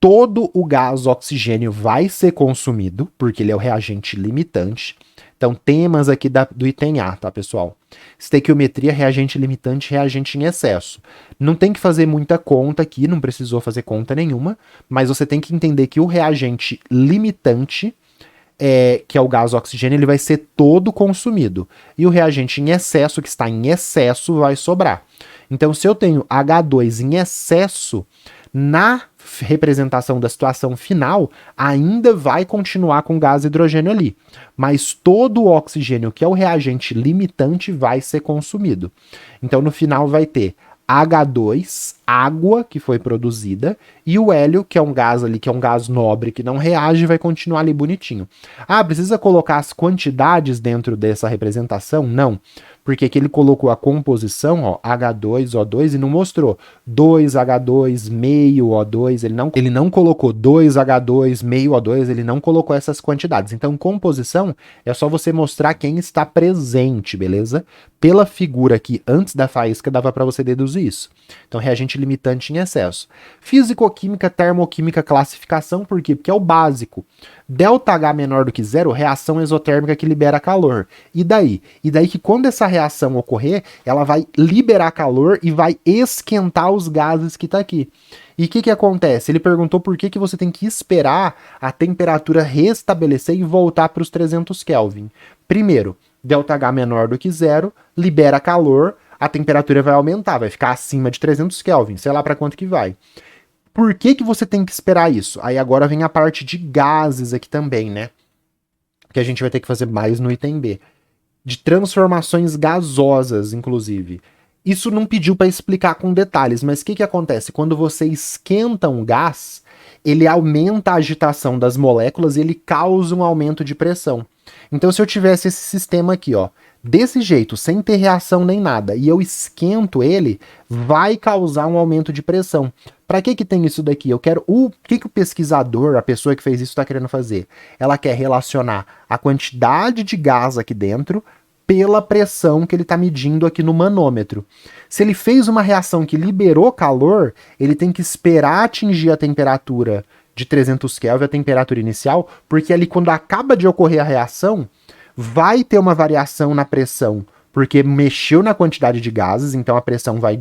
todo o gás oxigênio vai ser consumido, porque ele é o reagente limitante. Então, temas aqui do item A, tá, pessoal? Estequiometria, reagente limitante, reagente em excesso. Não tem que fazer muita conta aqui, não precisou fazer conta nenhuma, mas você tem que entender que o reagente limitante, que é o gás oxigênio, ele vai ser todo consumido. E o reagente em excesso, que está em excesso, vai sobrar. Então, se eu tenho H2 em excesso, na representação da situação final, ainda vai continuar com gás hidrogênio ali, mas todo o oxigênio, que é o reagente limitante, vai ser consumido. Então, no final vai ter H2, água que foi produzida, e o hélio, que é um gás ali, que é um gás nobre, que não reage, vai continuar ali bonitinho. Ah, precisa colocar as quantidades dentro dessa representação? Não. Porque aqui ele colocou a composição, ó, H2O2, e não mostrou 2H2, meio O2, ele não colocou 2H2, meio O2, ele não colocou essas quantidades. Então, composição é só você mostrar quem está presente, beleza? Pela figura aqui, antes da faísca, dava para você deduzir isso. Então, reagente limitante em excesso. Físico-química, termoquímica, classificação, por quê? Porque é o básico. ΔH menor do que zero, reação exotérmica que libera calor. E daí? E daí que quando essa reação ocorrer, ela vai liberar calor e vai esquentar os gases que tá aqui. E o que acontece? Ele perguntou por que você tem que esperar a temperatura restabelecer e voltar para os 300 Kelvin. Primeiro, ΔH menor do que zero, libera calor, a temperatura vai aumentar, vai ficar acima de 300 Kelvin, sei lá para quanto que vai. Por que você tem que esperar isso? Aí agora vem a parte de gases aqui também, né? Que a gente vai ter que fazer mais no item B. De transformações gasosas, inclusive. Isso não pediu para explicar com detalhes, mas o que acontece? Quando você esquenta um gás, ele aumenta a agitação das moléculas e ele causa um aumento de pressão. Então, se eu tivesse esse sistema aqui, ó, desse jeito, sem ter reação nem nada, e eu esquento ele, vai causar um aumento de pressão. Para que tem isso daqui? Eu quero o que o pesquisador, a pessoa que fez isso, está querendo fazer? Ela quer relacionar a quantidade de gás aqui dentro pela pressão que ele está medindo aqui no manômetro. Se ele fez uma reação que liberou calor, ele tem que esperar atingir a temperatura de 300 Kelvin, a temperatura inicial, porque ali quando acaba de ocorrer a reação, vai ter uma variação na pressão, porque mexeu na quantidade de gases, então a pressão vai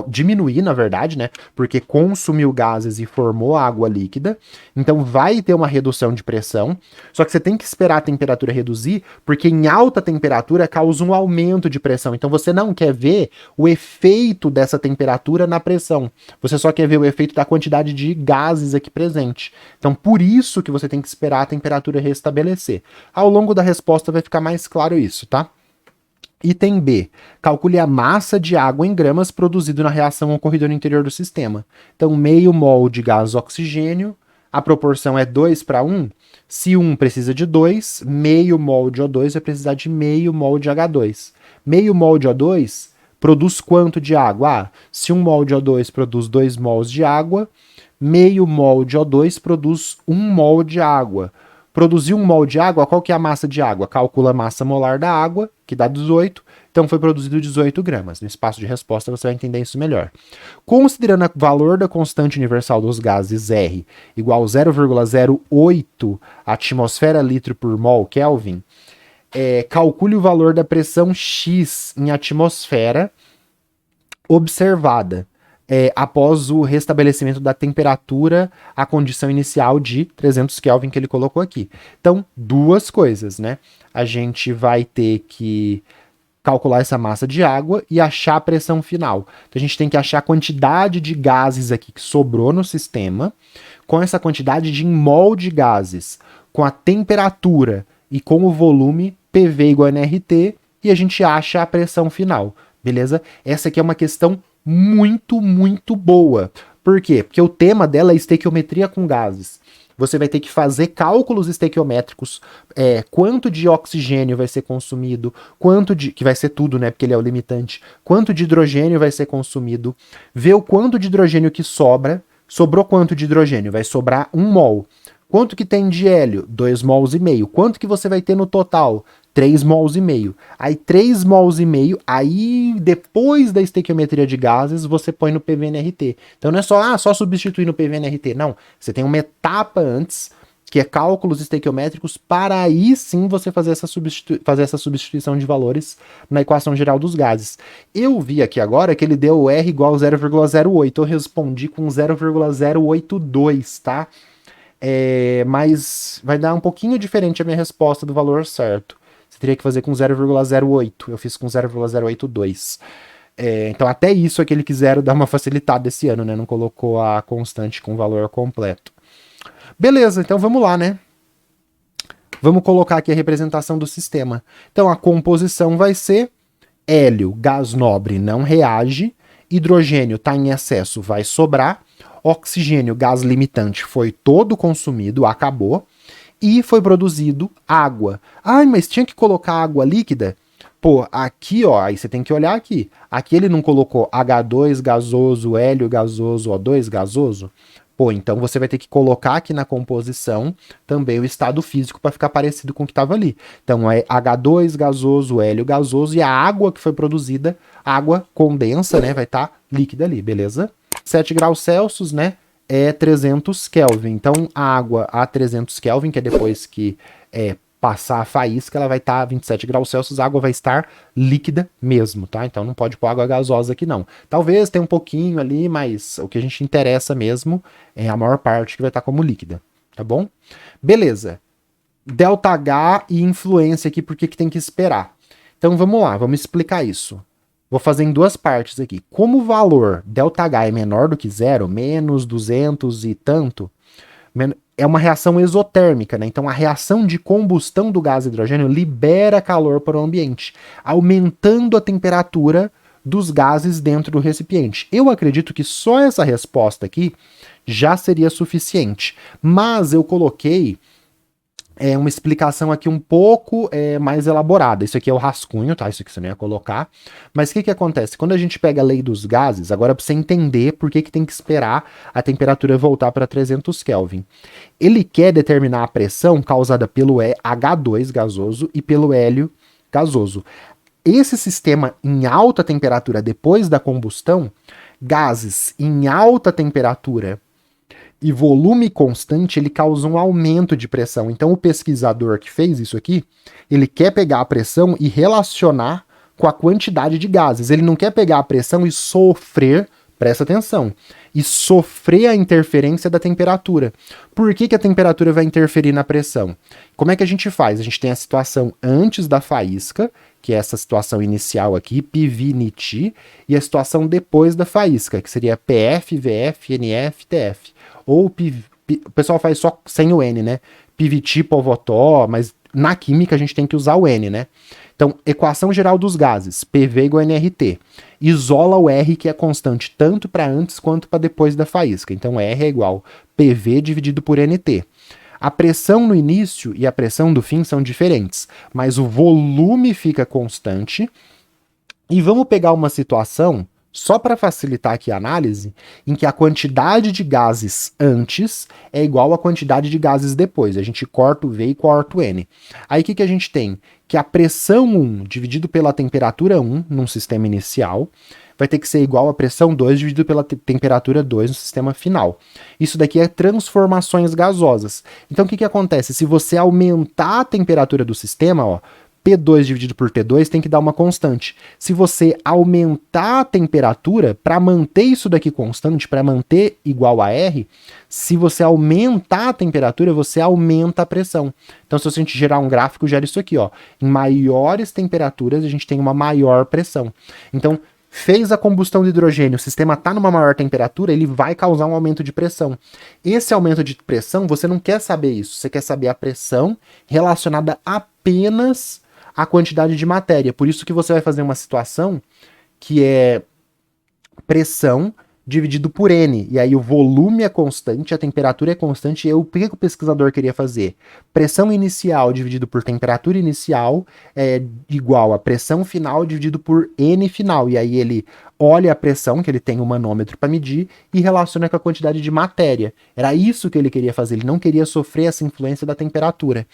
diminuir, na verdade, né? Porque consumiu gases e formou água líquida. Então vai ter uma redução de pressão. Só que você tem que esperar a temperatura reduzir, porque em alta temperatura causa um aumento de pressão. Então você não quer ver o efeito dessa temperatura na pressão. Você só quer ver o efeito da quantidade de gases aqui presente. Então por isso que você tem que esperar a temperatura restabelecer. Ao longo da resposta vai ficar mais claro isso, tá? Item B. Calcule a massa de água em gramas produzido na reação ocorrida no interior do sistema. Então, meio mol de gás oxigênio, a proporção é 2 para 1. Se 1 precisa de 2, meio mol de O2 vai precisar de meio mol de H2. Meio mol de O2 produz quanto de água? Ah, se 1 mol de O2 produz 2 mols de água, meio mol de O2 produz 1 mol de água. Produzir 1 mol de água, qual que é a massa de água? Calcula a massa molar da água, que dá 18, então foi produzido 18 gramas. No espaço de resposta você vai entender isso melhor. Considerando o valor da constante universal dos gases R igual a 0,08 atmosfera litro por mol Kelvin, calcule o valor da pressão X em atmosfera observada após o restabelecimento da temperatura à condição inicial de 300 Kelvin que ele colocou aqui. Então, duas coisas, né? A gente vai ter que calcular essa massa de água e achar a pressão final. Então, a gente tem que achar a quantidade de gases aqui que sobrou no sistema, com essa quantidade de mol de gases, com a temperatura e com o volume PV igual a nRT, e a gente acha a pressão final, beleza? Essa aqui é uma questão muito, muito boa. Por quê? Porque o tema dela é estequiometria com gases. Você vai ter que fazer cálculos estequiométricos, quanto de oxigênio vai ser consumido, que vai ser tudo, né, porque ele é o limitante, quanto de hidrogênio vai ser consumido, ver o quanto de hidrogênio que sobrou quanto de hidrogênio? Vai sobrar 1 mol. Quanto que tem de hélio? 2 mols e meio. Quanto que você vai ter no total? 3 mols e meio. Aí 3 mols e meio, aí depois da estequiometria de gases, você põe no PV-NRT. Então não é só substituir no PV-NRT. Não, você tem uma etapa antes, que é cálculos estequiométricos, para aí sim você fazer essa substituição de valores na equação geral dos gases. Eu vi aqui agora que ele deu R igual a 0,08. Eu respondi com 0,082, tá? Mas vai dar um pouquinho diferente a minha resposta do valor certo. Você teria que fazer com 0,08. Eu fiz com 0,082. Então até isso é que eles quiseram dar uma facilitada esse ano, né? Não colocou a constante com o valor completo. Beleza, então vamos lá, né? Vamos colocar aqui a representação do sistema. Então a composição vai ser hélio, gás nobre, não reage. Hidrogênio está em excesso, vai sobrar. Oxigênio, gás limitante, foi todo consumido, acabou. E foi produzido água. Ai, mas tinha que colocar água líquida? Pô, aqui, ó, aí você tem que olhar aqui. Aqui ele não colocou H2 gasoso, hélio gasoso, O2 gasoso? Pô, então você vai ter que colocar aqui na composição também o estado físico para ficar parecido com o que estava ali. Então é H2 gasoso, hélio gasoso, e a água que foi produzida, água condensa, né, vai estar líquida ali, beleza? 7 graus Celsius, né, é 300 Kelvin. Então a água a 300 Kelvin, que é depois que passar a faísca, ela vai estar a 27 graus Celsius, a água vai estar líquida mesmo, tá? Então não pode pôr água gasosa aqui não. Talvez tenha um pouquinho ali, mas o que a gente interessa mesmo é a maior parte que vai estar como líquida, tá bom? Beleza. ΔH e influência aqui, por que tem que esperar? Então vamos lá, vamos explicar isso. Vou fazer em duas partes aqui. Como o valor ΔH é menor do que zero, menos 200 e tanto, é uma reação exotérmica, né? Então a reação de combustão do gás hidrogênio libera calor para o ambiente, aumentando a temperatura dos gases dentro do recipiente. Eu acredito que só essa resposta aqui já seria suficiente, mas eu coloquei uma explicação aqui um pouco mais elaborada. Isso aqui é o rascunho, tá? Isso aqui você não ia colocar. Mas o que acontece? Quando a gente pega a lei dos gases, agora para você entender por que tem que esperar a temperatura voltar para 300 Kelvin. Ele quer determinar a pressão causada pelo H2 gasoso e pelo hélio gasoso. Esse sistema em alta temperatura depois da combustão, gases em alta temperatura e volume constante, ele causa um aumento de pressão. Então o pesquisador que fez isso aqui, ele quer pegar a pressão e relacionar com a quantidade de gases. Ele não quer pegar a pressão e sofrer, presta atenção, e sofrer a interferência da temperatura. Por que a temperatura vai interferir na pressão? Como é que a gente faz? A gente tem a situação antes da faísca, que é essa situação inicial aqui, PV-NT, e a situação depois da faísca, que seria PF, VF, NF, TF. Ou o pessoal faz só sem o N, né? PVT, Povotó, mas na química a gente tem que usar o N, né? Então, equação geral dos gases, PV igual a nRT. Isola o R, que é constante tanto para antes quanto para depois da faísca. Então, R é igual PV dividido por NT. A pressão no início e a pressão do fim são diferentes, mas o volume fica constante. E vamos pegar uma situação, só para facilitar aqui a análise, em que a quantidade de gases antes é igual à quantidade de gases depois. A gente corta o V e corta o N. Aí o que a gente tem? Que a pressão 1 dividido pela temperatura 1 num sistema inicial vai ter que ser igual à pressão 2 dividido pela temperatura 2 no sistema final. Isso daqui é transformações gasosas. Então o que acontece? Se você aumentar a temperatura do sistema, ó, P2 dividido por T2 tem que dar uma constante. Se você aumentar a temperatura, para manter isso daqui constante, para manter igual a R, se você aumentar a temperatura, você aumenta a pressão. Então, se a gente gerar um gráfico, gera isso aqui, ó. Em maiores temperaturas, a gente tem uma maior pressão. Então, fez a combustão de hidrogênio, o sistema está numa maior temperatura, ele vai causar um aumento de pressão. Esse aumento de pressão, você não quer saber isso, você quer saber a pressão relacionada apenas à quantidade de matéria. Por isso que você vai fazer uma situação que é pressão dividido por N, e aí o volume é constante, a temperatura é constante, e o que o pesquisador queria fazer? Pressão inicial dividido por temperatura inicial é igual a pressão final dividido por N final, e aí ele olha a pressão, que ele tem um manômetro para medir, e relaciona com a quantidade de matéria. Era isso que ele queria fazer, ele não queria sofrer essa influência da temperatura.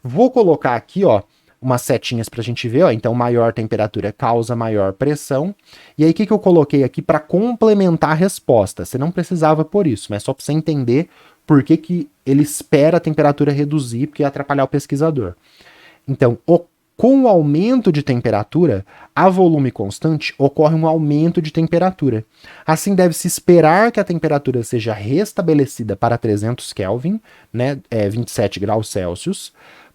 Vou colocar aqui, ó, umas setinhas para a gente ver, ó. Então, maior temperatura causa maior pressão. E aí, o que eu coloquei aqui para complementar a resposta? Você não precisava por isso, mas só para você entender por que ele espera a temperatura reduzir, porque ia atrapalhar o pesquisador. Então, com o aumento de temperatura, a volume constante, ocorre um aumento de temperatura. Assim, deve-se esperar que a temperatura seja restabelecida para 300 Kelvin, né, 27 graus Celsius,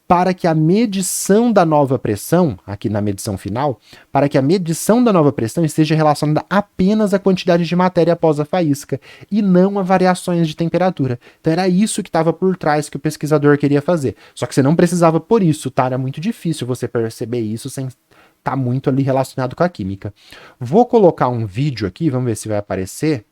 para que a medição da nova pressão, aqui na medição final, para que a medição da nova pressão esteja relacionada apenas à quantidade de matéria após a faísca, e não a variações de temperatura. Então era isso que estava por trás que o pesquisador queria fazer. Só que você não precisava por isso, tá? Era muito difícil você perceber isso sem estar muito ali relacionado com a química. Vou colocar um vídeo aqui, vamos ver se vai aparecer.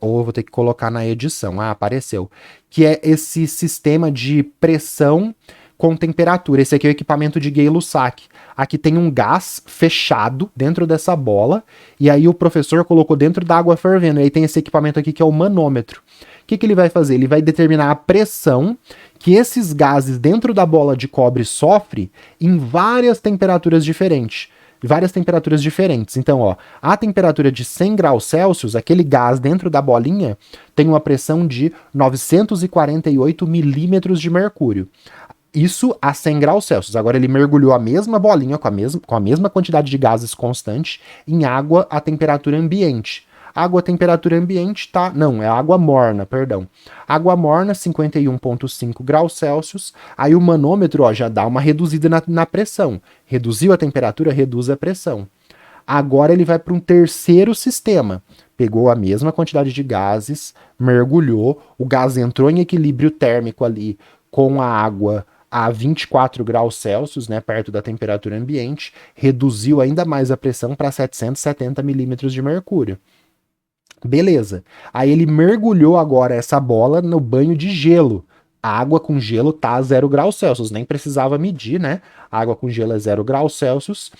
Ou eu vou ter que colocar na edição. Ah, apareceu. Que é esse sistema de pressão com temperatura. Esse aqui é o equipamento de Gay-Lussac. Aqui tem um gás fechado dentro dessa bola, e aí o professor colocou dentro da água fervendo. E aí tem esse equipamento aqui que é o manômetro. O que ele vai fazer? Ele vai determinar a pressão que esses gases dentro da bola de cobre sofrem em várias temperaturas diferentes. Então, ó, a temperatura de 100 graus Celsius, aquele gás dentro da bolinha tem uma pressão de 948 milímetros de mercúrio. Isso a 100 graus Celsius. Agora ele mergulhou a mesma bolinha com a mesma quantidade de gases constante em água a temperatura ambiente. Água a temperatura ambiente tá... Não, é água morna, perdão. Água morna, 51,5 graus Celsius. Aí o manômetro, ó, já dá uma reduzida na pressão. Reduziu a temperatura, reduz a pressão. Agora ele vai para um terceiro sistema. Pegou a mesma quantidade de gases, mergulhou, o gás entrou em equilíbrio térmico ali com a água a 24 graus Celsius, né, perto da temperatura ambiente, reduziu ainda mais a pressão para 770 milímetros de mercúrio. Beleza. Aí ele mergulhou agora essa bola no banho de gelo. A água com gelo tá a 0 graus Celsius, nem precisava medir, né? A água com gelo é 0 graus Celsius.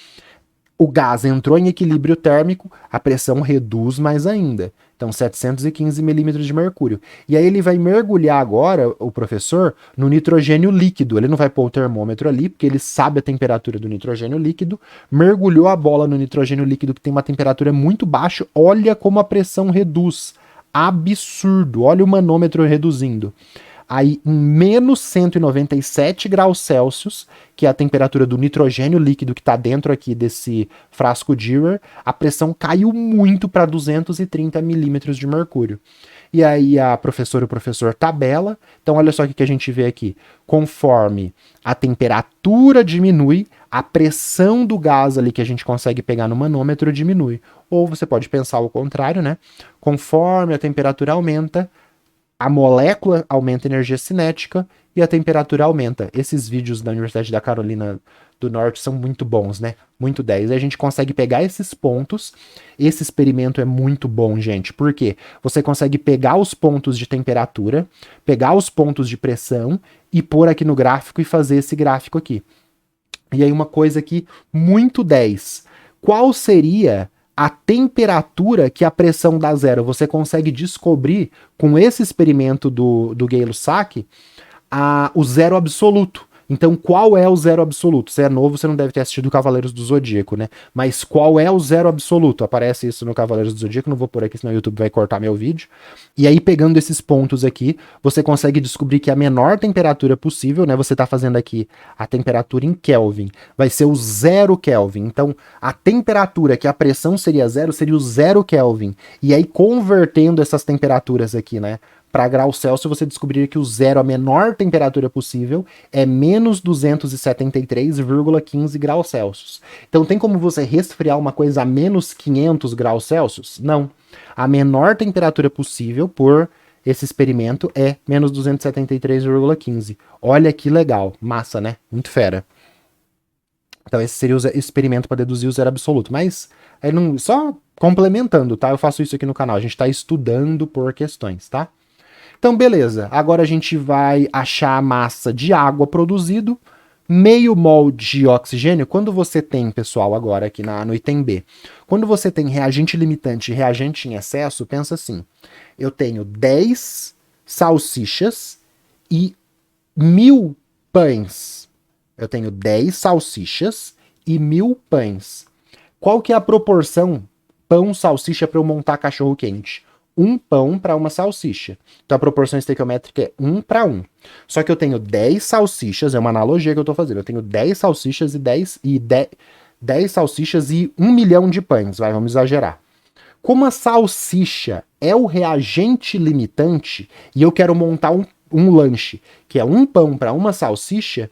O gás entrou em equilíbrio térmico, a pressão reduz mais ainda. Então, 715 milímetros de mercúrio. E aí ele vai mergulhar agora, o professor, no nitrogênio líquido. Ele não vai pôr o termômetro ali, porque ele sabe a temperatura do nitrogênio líquido. Mergulhou a bola no nitrogênio líquido, que tem uma temperatura muito baixa. Olha como a pressão reduz. Absurdo. Olha o manômetro reduzindo. Aí, em menos 197 graus Celsius, que é a temperatura do nitrogênio líquido que está dentro aqui desse frasco Dewar, a pressão caiu muito para 230 milímetros de mercúrio. E aí o professor tabela. Então, olha só o que a gente vê aqui. Conforme a temperatura diminui, a pressão do gás ali que a gente consegue pegar no manômetro diminui. Ou você pode pensar o contrário, né? Conforme a temperatura aumenta, a molécula aumenta a energia cinética e a temperatura aumenta. Esses vídeos da Universidade da Carolina do Norte são muito bons, né? Muito 10. E a gente consegue pegar esses pontos. Esse experimento é muito bom, gente. Por quê? Você consegue pegar os pontos de temperatura, pegar os pontos de pressão e pôr aqui no gráfico e fazer esse gráfico aqui. E aí uma coisa aqui muito 10. Qual seria a temperatura que a pressão dá zero? Você consegue descobrir com esse experimento do Gay-Lussac o zero absoluto. Então, qual é o zero absoluto? Se é novo, você não deve ter assistido Cavaleiros do Zodíaco, né? Mas qual é o zero absoluto? Aparece isso no Cavaleiros do Zodíaco, não vou pôr aqui, senão o YouTube vai cortar meu vídeo. E aí, pegando esses pontos aqui, você consegue descobrir que a menor temperatura possível, né? Você tá fazendo aqui a temperatura em Kelvin, vai ser o 0 Kelvin. Então, a temperatura que a pressão seria zero, seria o 0 Kelvin. E aí, convertendo essas temperaturas aqui, né? Para grau Celsius, você descobriria que o zero, a menor temperatura possível, é menos 273,15 graus Celsius. Então, tem como você resfriar uma coisa a menos 500 graus Celsius? Não. A menor temperatura possível por esse experimento é menos 273,15. Olha que legal. Massa, né? Muito fera. Então, esse seria o experimento para deduzir o zero absoluto. Mas, não, só complementando, tá? Eu faço isso aqui no canal. A gente está estudando por questões, tá? Então, beleza. Agora a gente vai achar a massa de água produzido, meio mol de oxigênio. Quando você tem, pessoal, agora aqui no item B, quando você tem reagente limitante e reagente em excesso, pensa assim, eu tenho 10 salsichas e 1000 pães. Eu tenho 10 salsichas e 1000 pães. Qual que é a proporção pão-salsicha para eu montar cachorro quente? Um pão para uma salsicha. Então a proporção estequiométrica é 1 para 1. Só que eu tenho 10 salsichas, é uma analogia que eu estou fazendo. Eu tenho 10 salsichas e 10 salsichas e 1 milhão de pães, vamos exagerar. Como a salsicha é o reagente limitante e eu quero montar um lanche, que é um pão para uma salsicha,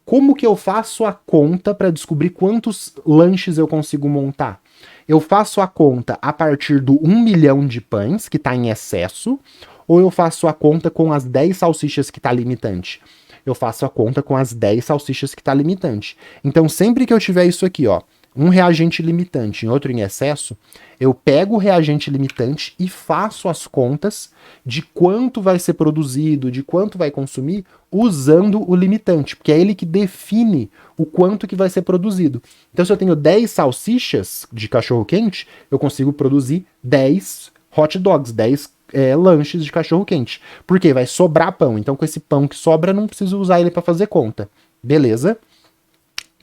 como que eu faço a conta para descobrir quantos lanches eu consigo montar? Eu faço a conta a partir do 1 milhão de pães, que está em excesso, ou eu faço a conta com as 10 salsichas que está limitante? Eu faço a conta com as 10 salsichas que está limitante. Então, sempre que eu tiver isso aqui, ó, um reagente limitante e outro em excesso, eu pego o reagente limitante e faço as contas de quanto vai ser produzido, de quanto vai consumir, usando o limitante, porque é ele que define o quanto que vai ser produzido. Então, se eu tenho 10 salsichas de cachorro-quente, eu consigo produzir 10 hot dogs, 10 lanches de cachorro-quente. Porque vai sobrar pão. Então, com esse pão que sobra, não preciso usar ele para fazer conta. Beleza?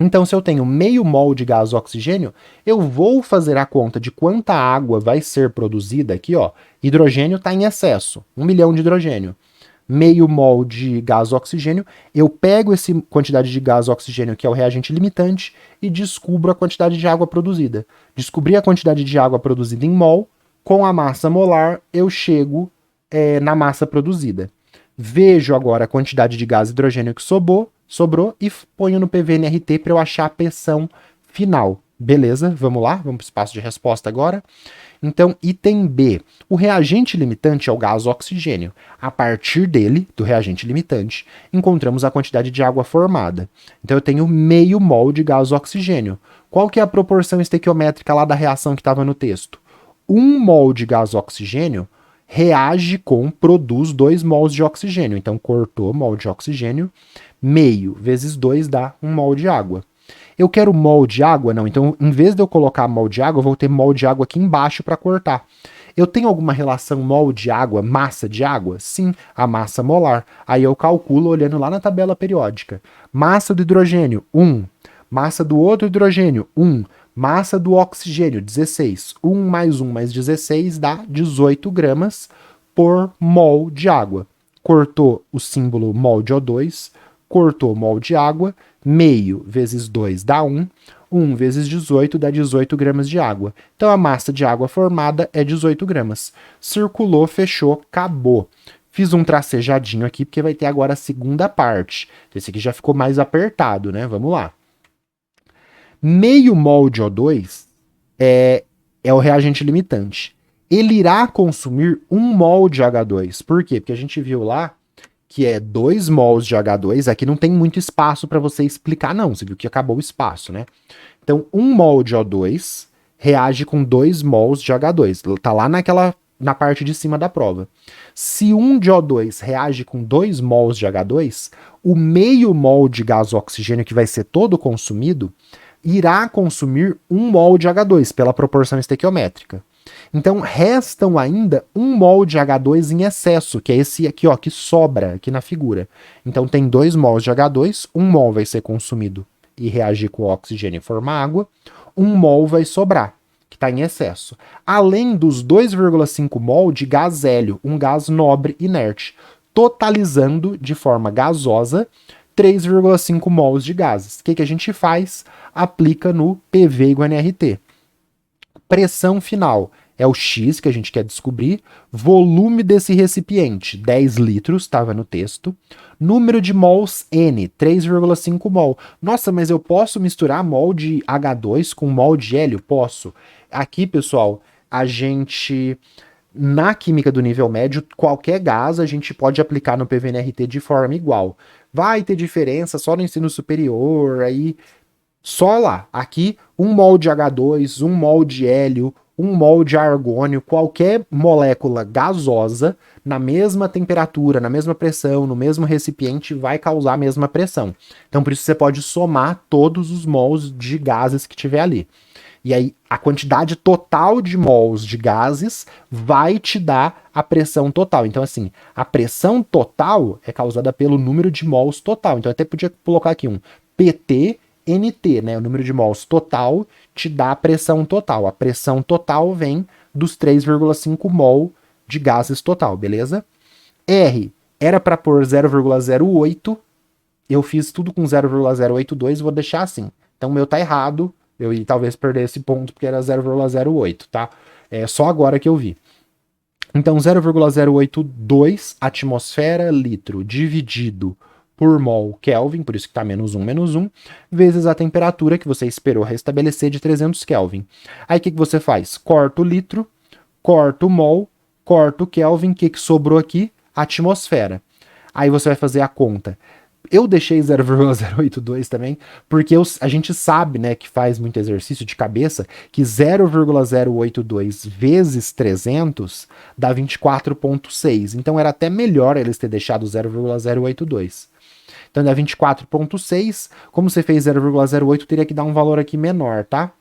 Então, se eu tenho meio mol de gás oxigênio, eu vou fazer a conta de quanta água vai ser produzida aqui, ó. Hidrogênio está em excesso, 1 milhão de hidrogênio. Meio mol de gás oxigênio, eu pego essa quantidade de gás oxigênio, que é o reagente limitante, e descubro a quantidade de água produzida. Descobri a quantidade de água produzida em mol, com a massa molar, eu chego na massa produzida. Vejo agora a quantidade de gás hidrogênio que sobrou e ponho no PVNRT para eu achar a pressão final. Beleza? Vamos lá? Vamos para o espaço de resposta agora. Então, item B. O reagente limitante é o gás oxigênio. A partir dele, do reagente limitante, encontramos a quantidade de água formada. Então, eu tenho meio mol de gás oxigênio. Qual que é a proporção estequiométrica lá da reação que estava no texto? 1 mol de gás oxigênio produz 2 mols de oxigênio. Então, cortou mol de oxigênio, meio vezes 2 dá 1 mol de água. Eu quero mol de água? Não. Então, em vez de eu colocar mol de água, eu vou ter mol de água aqui embaixo para cortar. Eu tenho alguma relação mol de água, massa de água? Sim, a massa molar. Aí eu calculo olhando lá na tabela periódica. Massa do hidrogênio, 1. Massa do outro hidrogênio, 1. Massa do oxigênio, 16. 1 mais 1 mais 16 dá 18 gramas por mol de água. Cortou o símbolo mol de O2, cortou mol de água, meio vezes 2 dá 1, 1 vezes 18 dá 18 gramas de água. Então a massa de água formada é 18 gramas. Circulou, fechou, acabou. Fiz um tracejadinho aqui porque vai ter agora a segunda parte. Esse aqui já ficou mais apertado, né? Vamos lá. Meio mol de O2 é o reagente limitante. Ele irá consumir 1 mol de H2. Por quê? Porque a gente viu lá que é 2 mols de H2. Aqui não tem muito espaço para você explicar, não. Você viu que acabou o espaço, né? Então, 1 mol de O2 reage com 2 mols de H2. Tá lá na parte de cima da prova. Se 1 de O2 reage com 2 mols de H2, o meio mol de gás oxigênio que vai ser todo consumido irá consumir 1 mol de H2 pela proporção estequiométrica. Então, restam ainda 1 mol de H2 em excesso, que é esse aqui, ó, que sobra aqui na figura. Então, tem 2 mols de H2, 1 mol vai ser consumido e reagir com o oxigênio e formar água, 1 mol vai sobrar, que está em excesso. Além dos 2,5 mol de gás hélio, um gás nobre inerte, totalizando de forma gasosa 3,5 mols de gases. O que a gente faz? Aplica no PV igual a nRT. Pressão final é o X que a gente quer descobrir. Volume desse recipiente, 10 litros, estava no texto. Número de mols N, 3,5 mol. Nossa, mas eu posso misturar mol de H2 com mol de hélio? Posso. Aqui, pessoal, a gente... Na química do nível médio, qualquer gás a gente pode aplicar no PVNRT de forma igual. Vai ter diferença só no ensino superior, aí só lá. Aqui, 1 mol de H2, 1 mol de hélio, 1 mol de argônio, qualquer molécula gasosa, na mesma temperatura, na mesma pressão, no mesmo recipiente, vai causar a mesma pressão. Então, por isso você pode somar todos os mols de gases que tiver ali. E aí, a quantidade total de mols de gases vai te dar a pressão total. Então, assim, a pressão total é causada pelo número de mols total. Então, eu até podia colocar aqui um PT-NT, né? O número de mols total te dá a pressão total. A pressão total vem dos 3,5 mol de gases total, beleza? R era para pôr 0,08, eu fiz tudo com 0,082, vou deixar assim. Então, o meu tá errado. Eu ia talvez perder esse ponto porque era 0,08, tá? É só agora que eu vi. Então, 0,082 atmosfera litro dividido por mol Kelvin, por isso que tá menos 1, vezes a temperatura que você esperou restabelecer de 300 Kelvin. Aí o que você faz? Corta o litro, corta o mol, corta o Kelvin, o que sobrou aqui? Atmosfera. Aí você vai fazer a conta. Eu deixei 0,082 também, porque a gente sabe, né, que faz muito exercício de cabeça, que 0,082 vezes 300 dá 24,6. Então era até melhor eles ter deixado 0,082. Então dá 24,6. Como você fez 0,08, teria que dar um valor aqui menor, tá?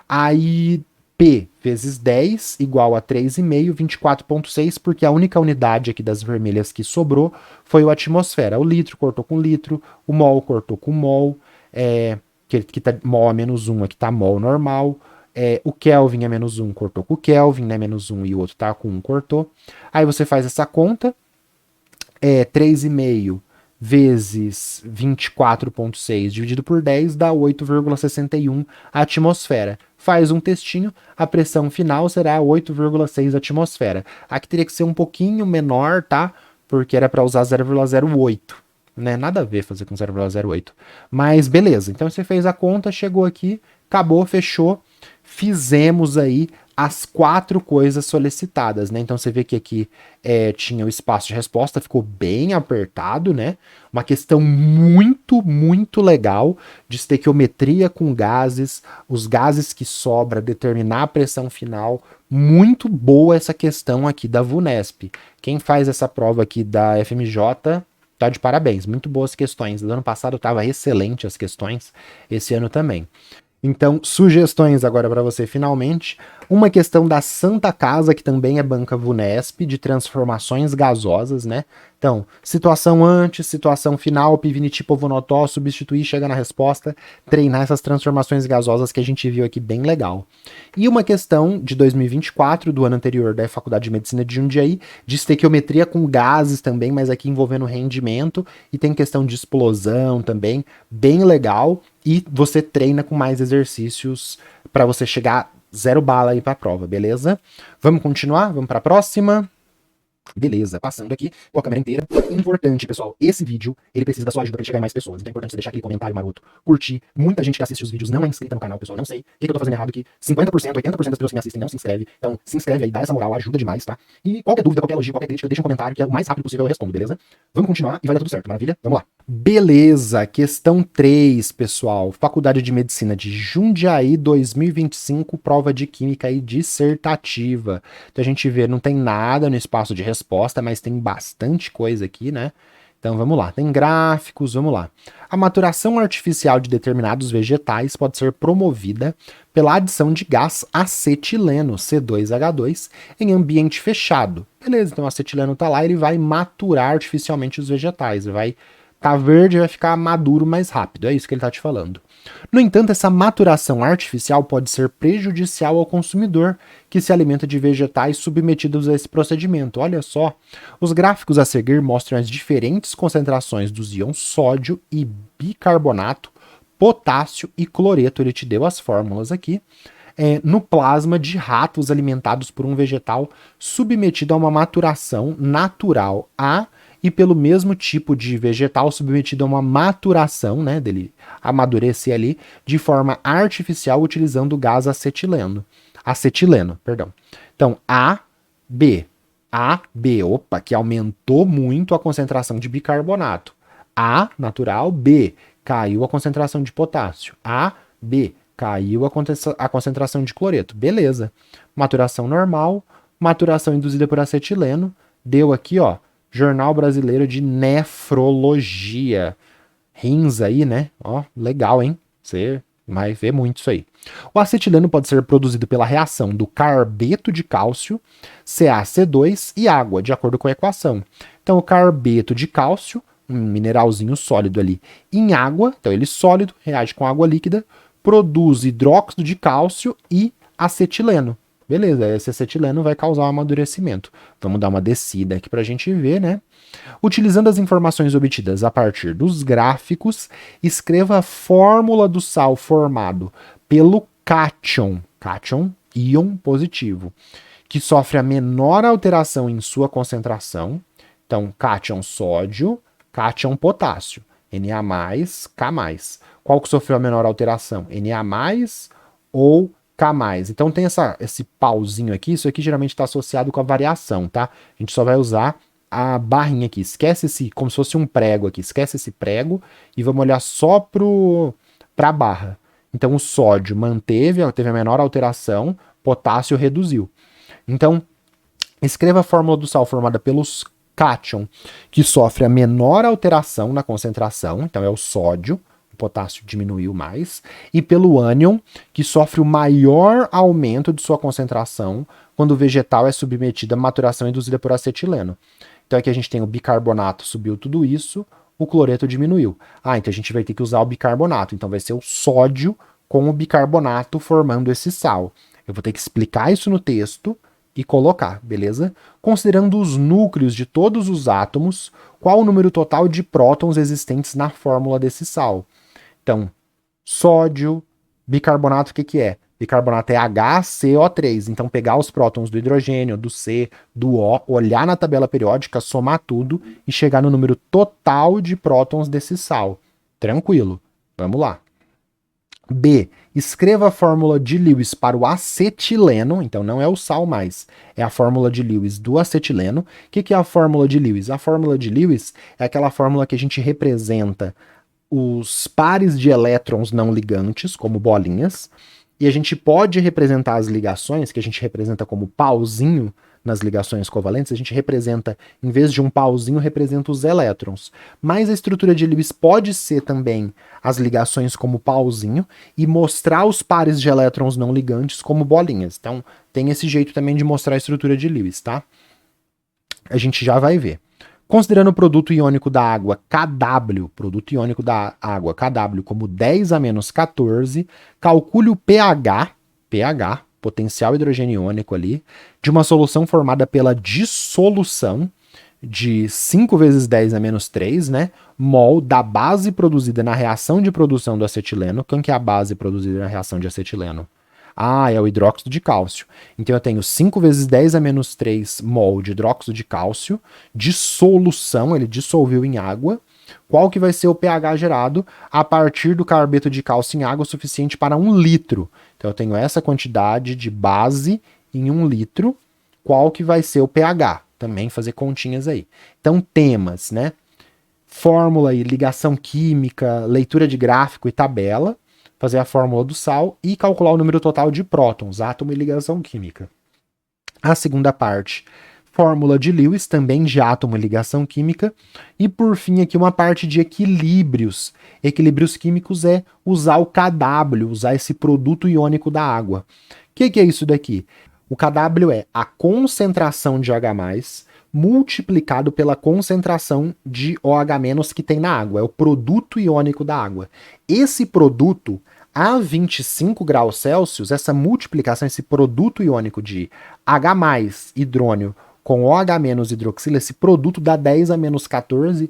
Aí P vezes 10 igual a 3,5, 24,6, porque a única unidade aqui das vermelhas que sobrou foi o atmosfera. O litro cortou com litro, o mol cortou com mol, que tá mol a menos 1, aqui tá mol normal. O Kelvin é menos 1, cortou com o Kelvin, né? Menos 1 e o outro tá com 1, cortou. Aí você faz essa conta, 3,5 vezes 24,6 dividido por 10 dá 8,61 atmosfera. Faz um textinho, a pressão final será 8,6 atmosfera. Aqui teria que ser um pouquinho menor, tá? Porque era para usar 0,08, né? Nada a ver fazer com 0,08. Mas beleza, então você fez a conta, chegou aqui, acabou, fechou. Fizemos aí as 4 coisas solicitadas, né? Então você vê que aqui tinha o espaço de resposta, ficou bem apertado, né? Uma questão muito, muito legal de estequiometria com gases, os gases que sobra, determinar a pressão final. Muito boa essa questão aqui da VUNESP. Quem faz essa prova aqui da FMJ tá de parabéns, muito boas questões. No ano passado estava excelente as questões, esse ano também. Então, sugestões agora para você finalmente. Uma questão da Santa Casa, que também é banca VUNESP, de transformações gasosas, né? Então, situação antes, situação final, Pivniti Povonotó, substituir, chega na resposta, treinar essas transformações gasosas que a gente viu aqui bem legal. E uma questão de 2024, do ano anterior, da Faculdade de Medicina de Jundiaí, de estequiometria com gases também, mas aqui envolvendo rendimento, e tem questão de explosão também, bem legal, e você treina com mais exercícios para você chegar 0 bala aí para a prova, beleza? Vamos continuar? Vamos para a próxima? Beleza, passando aqui com a câmera inteira. Importante, pessoal, esse vídeo, ele precisa da sua ajuda para chegar em mais pessoas. Então é importante você deixar aquele comentário maroto, curtir. Muita gente que assiste os vídeos não é inscrita no canal, pessoal. Não sei o que eu tô fazendo errado aqui. 50%, 80% das pessoas que me assistem não se inscrevem. Então se inscreve aí, dá essa moral, ajuda demais, tá? E qualquer dúvida, qualquer elogio, qualquer crítica, deixa um comentário que é o mais rápido possível eu respondo, beleza? Vamos continuar e vai dar tudo certo, maravilha? Vamos lá. Beleza, questão 3, pessoal. Faculdade de Medicina de Jundiaí 2025, prova de Química e dissertativa. Então a gente vê, não tem nada no espaço de resposta, mas tem bastante coisa aqui, né? Então vamos lá, tem gráficos, vamos lá. A maturação artificial de determinados vegetais pode ser promovida pela adição de gás acetileno, C2H2, em ambiente fechado. Beleza, então o acetileno tá lá, ele vai maturar artificialmente os vegetais, vai tá verde e vai ficar maduro mais rápido, é isso que ele tá te falando. No entanto, essa maturação artificial pode ser prejudicial ao consumidor que se alimenta de vegetais submetidos a esse procedimento. Olha só, os gráficos a seguir mostram as diferentes concentrações dos íons sódio e bicarbonato, potássio e cloreto. Ele te deu as fórmulas aqui. No plasma de ratos alimentados por um vegetal submetido a uma maturação natural e pelo mesmo tipo de vegetal submetido a uma maturação, né, dele amadurecer ali, de forma artificial utilizando o gás acetileno, perdão. Então, B, opa, que aumentou muito a concentração de bicarbonato. Natural, B, caiu a concentração de potássio. B, caiu a concentração de cloreto. Beleza. Maturação normal, maturação induzida por acetileno, deu aqui, ó, Jornal Brasileiro de Nefrologia. Rins aí, né? Ó, legal, hein? Você vai ver muito isso aí. O acetileno pode ser produzido pela reação do carbeto de cálcio, CaC2 e água, de acordo com a equação. Então, o carbeto de cálcio, um mineralzinho sólido ali, em água, então ele sólido, reage com água líquida, produz hidróxido de cálcio e acetileno. Beleza, esse acetileno vai causar um amadurecimento. Vamos dar uma descida aqui para a gente ver, né? Utilizando as informações obtidas a partir dos gráficos, escreva a fórmula do sal formado pelo cátion, íon positivo, que sofre a menor alteração em sua concentração. Então, cátion sódio, cátion potássio, Na+, K+. Qual que sofreu a menor alteração? Na+, ou K+. Então tem esse pauzinho aqui, isso aqui geralmente está associado com a variação, tá? A gente só vai usar a barrinha aqui, esquece esse, como se fosse um prego aqui, esquece esse prego e vamos olhar só para a barra. Então o sódio teve a menor alteração, potássio reduziu. Então, escreva a fórmula do sal formada pelos cátion, que sofre a menor alteração na concentração, então é o sódio, potássio diminuiu mais, e pelo ânion, que sofre o maior aumento de sua concentração quando o vegetal é submetido à maturação induzida por acetileno. Então aqui a gente tem o bicarbonato, subiu tudo isso, o cloreto diminuiu. Então a gente vai ter que usar o bicarbonato, então vai ser o sódio com o bicarbonato formando esse sal. Eu vou ter que explicar isso no texto e colocar, beleza? Considerando os núcleos de todos os átomos, qual o número total de prótons existentes na fórmula desse sal? Então, sódio, bicarbonato, o que é? Bicarbonato é HCO3. Então, pegar os prótons do hidrogênio, do C, do O, olhar na tabela periódica, somar tudo e chegar no número total de prótons desse sal. Tranquilo. Vamos lá. B. Escreva a fórmula de Lewis para o acetileno. Então, não é o sal mais. É a fórmula de Lewis do acetileno. O que é a fórmula de Lewis? A fórmula de Lewis é aquela fórmula que a gente representa os pares de elétrons não ligantes, como bolinhas, e a gente pode representar as ligações, que a gente representa como pauzinho nas ligações covalentes, a gente representa, em vez de um pauzinho, representa os elétrons. Mas a estrutura de Lewis pode ser também as ligações como pauzinho e mostrar os pares de elétrons não ligantes como bolinhas. Então, tem esse jeito também de mostrar a estrutura de Lewis, tá? A gente já vai ver. Considerando o produto iônico da água KW, como 10 a menos 14, calcule o pH, potencial hidrogênio iônico ali, de uma solução formada pela dissolução de 5 vezes 10 a menos 3, né, mol da base produzida na reação de produção do acetileno. Quem que é a base produzida na reação de acetileno? É o hidróxido de cálcio. Então eu tenho 5 vezes 10 a menos 3 mol de hidróxido de cálcio, dissolução, ele dissolveu em água. Qual que vai ser o pH gerado a partir do carbeto de cálcio em água suficiente para 1 litro? Então eu tenho essa quantidade de base em 1 litro. Qual que vai ser o pH? Também fazer continhas aí. Então temas, né? Fórmula e ligação química, leitura de gráfico e tabela. Fazer a fórmula do sal e calcular o número total de prótons, átomo e ligação química. A segunda parte, Fórmula de Lewis, também de átomo e ligação química. E por fim aqui uma parte de equilíbrios. Equilíbrios químicos é usar o KW, usar esse produto iônico da água. O que é isso daqui? O KW é a concentração de H+, multiplicado pela concentração de OH- que tem na água. É o produto iônico da água. Esse produto, a 25 graus Celsius, essa multiplicação, esse produto iônico de H+, hidrônio, com OH- hidroxila, esse produto dá 10 a menos 14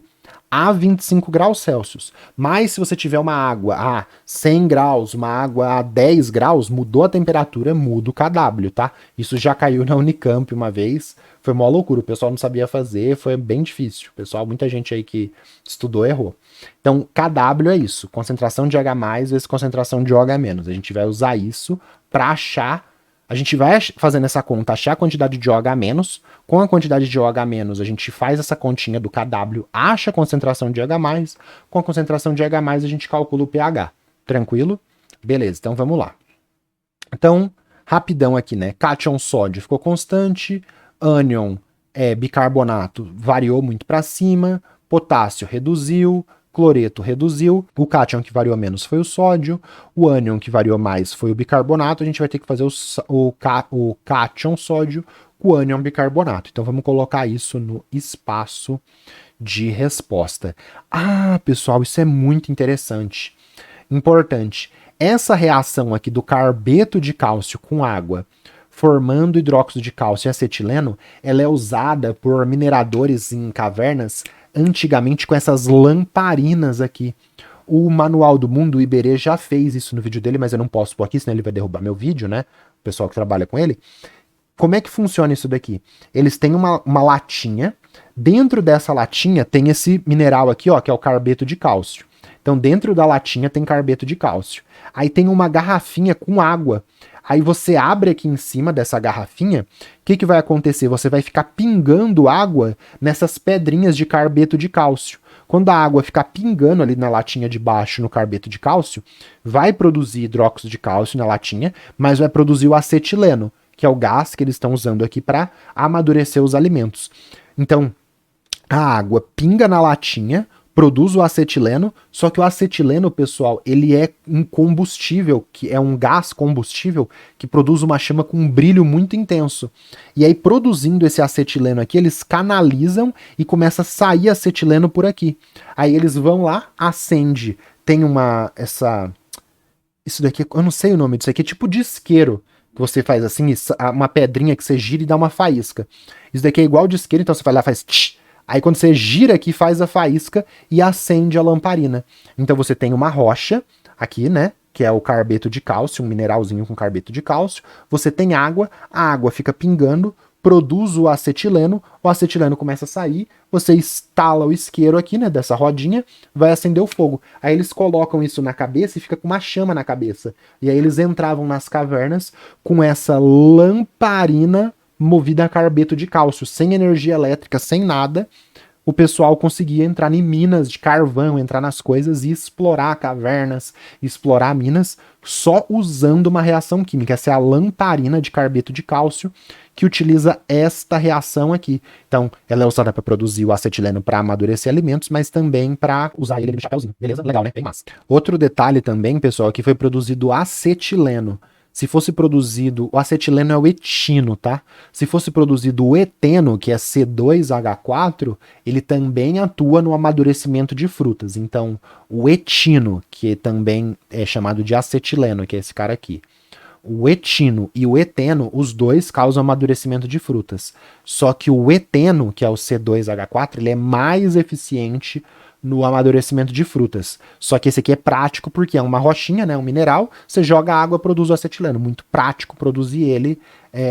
a 25 graus Celsius. Mas se você tiver uma água a 100 graus, uma água a 10 graus, mudou a temperatura, muda o KW, tá? Isso já caiu na Unicamp uma vez, foi uma loucura, o pessoal não sabia fazer, foi bem difícil. Pessoal, muita gente aí que estudou errou. Então, KW é isso, concentração de H+ vezes concentração de OH-. A gente vai usar isso para achar. A gente vai fazendo essa conta, achar a quantidade de OH-, com a quantidade de OH-, a gente faz essa continha do KW, acha a concentração de H+, com a concentração de H+, a gente calcula o pH. Tranquilo? Beleza, então vamos lá. Então, rapidão aqui, né? Cátion sódio ficou constante, ânion bicarbonato variou muito para cima, potássio reduziu, cloreto reduziu, o cátion que variou menos foi o sódio, o ânion que variou mais foi o bicarbonato, a gente vai ter que fazer o cátion sódio com o ânion bicarbonato. Então vamos colocar isso no espaço de resposta. Ah, pessoal, isso é muito interessante. Importante. Essa reação aqui do carbeto de cálcio com água, formando hidróxido de cálcio e acetileno, ela é usada por mineradores em cavernas antigamente com essas lamparinas aqui. O Manual do Mundo, o Iberê, já fez isso no vídeo dele, mas eu não posso pôr aqui, senão ele vai derrubar meu vídeo, né? O pessoal que trabalha com ele. Como é que funciona isso daqui? Eles têm uma latinha, dentro dessa latinha tem esse mineral aqui, ó, que é o carbeto de cálcio. Então dentro da latinha tem carbeto de cálcio. Aí tem uma garrafinha com água. Aí você abre aqui em cima dessa garrafinha, o que vai acontecer? Você vai ficar pingando água nessas pedrinhas de carbeto de cálcio. Quando a água ficar pingando ali na latinha de baixo no carbeto de cálcio, vai produzir hidróxido de cálcio na latinha, mas vai produzir o acetileno, que é o gás que eles estão usando aqui para amadurecer os alimentos. Então, a água pinga na latinha, produz o acetileno, só que o acetileno, pessoal, ele é um combustível, que é um gás combustível que produz uma chama com um brilho muito intenso. E aí, produzindo esse acetileno aqui, eles canalizam e começa a sair acetileno por aqui. Aí eles vão lá, acende, tem isso daqui, eu não sei o nome disso aqui, é tipo de isqueiro, que você faz assim, uma pedrinha que você gira e dá uma faísca. Isso daqui é igual de isqueiro, então você vai lá e faz tch. Aí quando você gira aqui, faz a faísca e acende a lamparina. Então você tem uma rocha aqui, né? Que é o carbeto de cálcio, um mineralzinho com carbeto de cálcio. Você tem água, a água fica pingando, produz o acetileno começa a sair, você instala o isqueiro aqui, né, dessa rodinha, vai acender o fogo. Aí eles colocam isso na cabeça e fica com uma chama na cabeça. E aí eles entravam nas cavernas com essa lamparina movida a carbeto de cálcio, sem energia elétrica, sem nada. O pessoal conseguia entrar em minas de carvão, entrar nas coisas e explorar cavernas, explorar minas, só usando uma reação química. Essa é a lamparina de carbeto de cálcio, que utiliza esta reação aqui. Então, ela é usada para produzir o acetileno para amadurecer alimentos, mas também para usar ele no chapéuzinho. Beleza? Legal, né? Bem massa. Outro detalhe também, pessoal, que foi produzido acetileno. Se fosse produzido, o acetileno é o etino, tá? Se fosse produzido o eteno, que é C2H4, ele também atua no amadurecimento de frutas. Então, o etino, que também é chamado de acetileno, que é esse cara aqui. O etino e o eteno, os dois causam amadurecimento de frutas. Só que o eteno, que é o C2H4, ele é mais eficiente no amadurecimento de frutas. Só que esse aqui é prático porque é uma rochinha, né, um mineral, você joga água, produz o acetileno. Muito prático produzir ele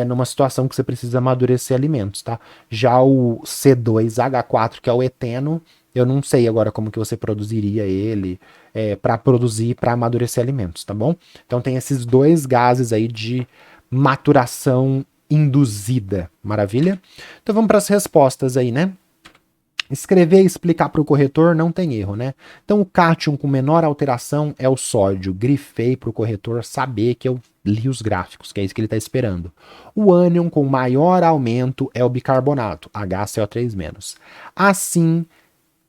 numa situação que você precisa amadurecer alimentos, tá? Já o C2H4, que é o eteno, eu não sei agora como que você produziria ele para produzir, para amadurecer alimentos, tá bom? Então tem esses dois gases aí de maturação induzida, maravilha? Então vamos para as respostas aí, né? Escrever e explicar para o corretor não tem erro, né? Então o cátion com menor alteração é o sódio. Grifei para o corretor saber que eu li os gráficos, que é isso que ele está esperando. O ânion com maior aumento é o bicarbonato, HCO3-. Assim,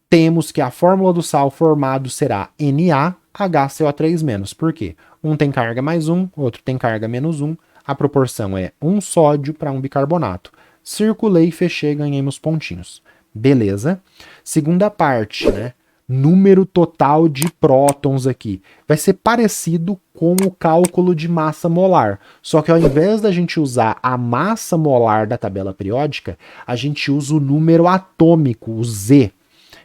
temos que a fórmula do sal formado será NaHCO3-. Por quê? Um tem carga mais um, outro tem carga menos um. A proporção é um sódio para um bicarbonato. Circulei, fechei, ganhei meus pontinhos. Beleza. Segunda parte, né? Número total de prótons aqui. Vai ser parecido com o cálculo de massa molar. Só que ao invés da gente usar a massa molar da tabela periódica, a gente usa o número atômico, o Z.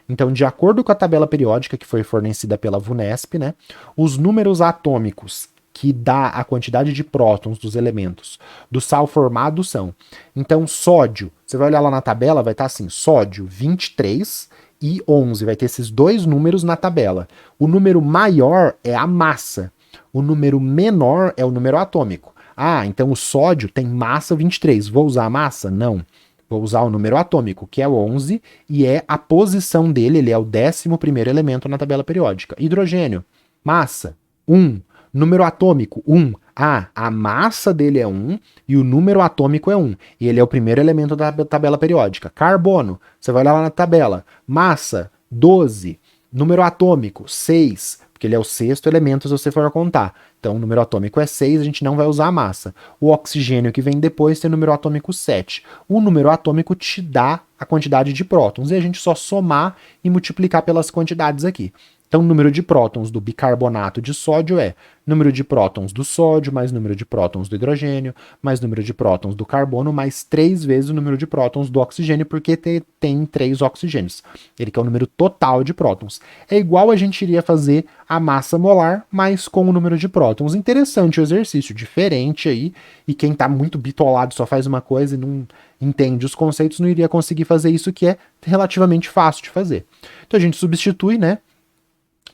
Então, de acordo com a tabela periódica que foi fornecida pela VUNESP, né? Os números atômicos que dá a quantidade de prótons dos elementos do sal formado são. Então, sódio, você vai olhar lá na tabela, vai estar assim, sódio 23 e 11, vai ter esses dois números na tabela. O número maior é a massa, o número menor é o número atômico. Ah, então o sódio tem massa 23, vou usar a massa? Não. Vou usar o número atômico, que é o 11, e é a posição dele, ele é o 11º elemento na tabela periódica. Hidrogênio, massa, 1. Número atômico, 1. Ah, a massa dele é 1 e o número atômico é 1. E ele é o primeiro elemento da tabela periódica. Carbono, você vai olhar lá na tabela. Massa, 12. Número atômico, 6. Porque ele é o 6º elemento se você for contar. Então, o número atômico é 6, a gente não vai usar a massa. O oxigênio que vem depois tem o número atômico 7. O número atômico te dá a quantidade de prótons. E a gente só somar e multiplicar pelas quantidades aqui. Então, o número de prótons do bicarbonato de sódio é número de prótons do sódio, mais número de prótons do hidrogênio, mais número de prótons do carbono, mais 3 vezes o número de prótons do oxigênio, porque tem 3 oxigênios. Ele quer o número total de prótons. É igual a gente iria fazer a massa molar, mas com o número de prótons. Interessante o exercício, diferente aí, e quem está muito bitolado só faz uma coisa e não entende os conceitos, não iria conseguir fazer isso, que é relativamente fácil de fazer. Então a gente substitui, né?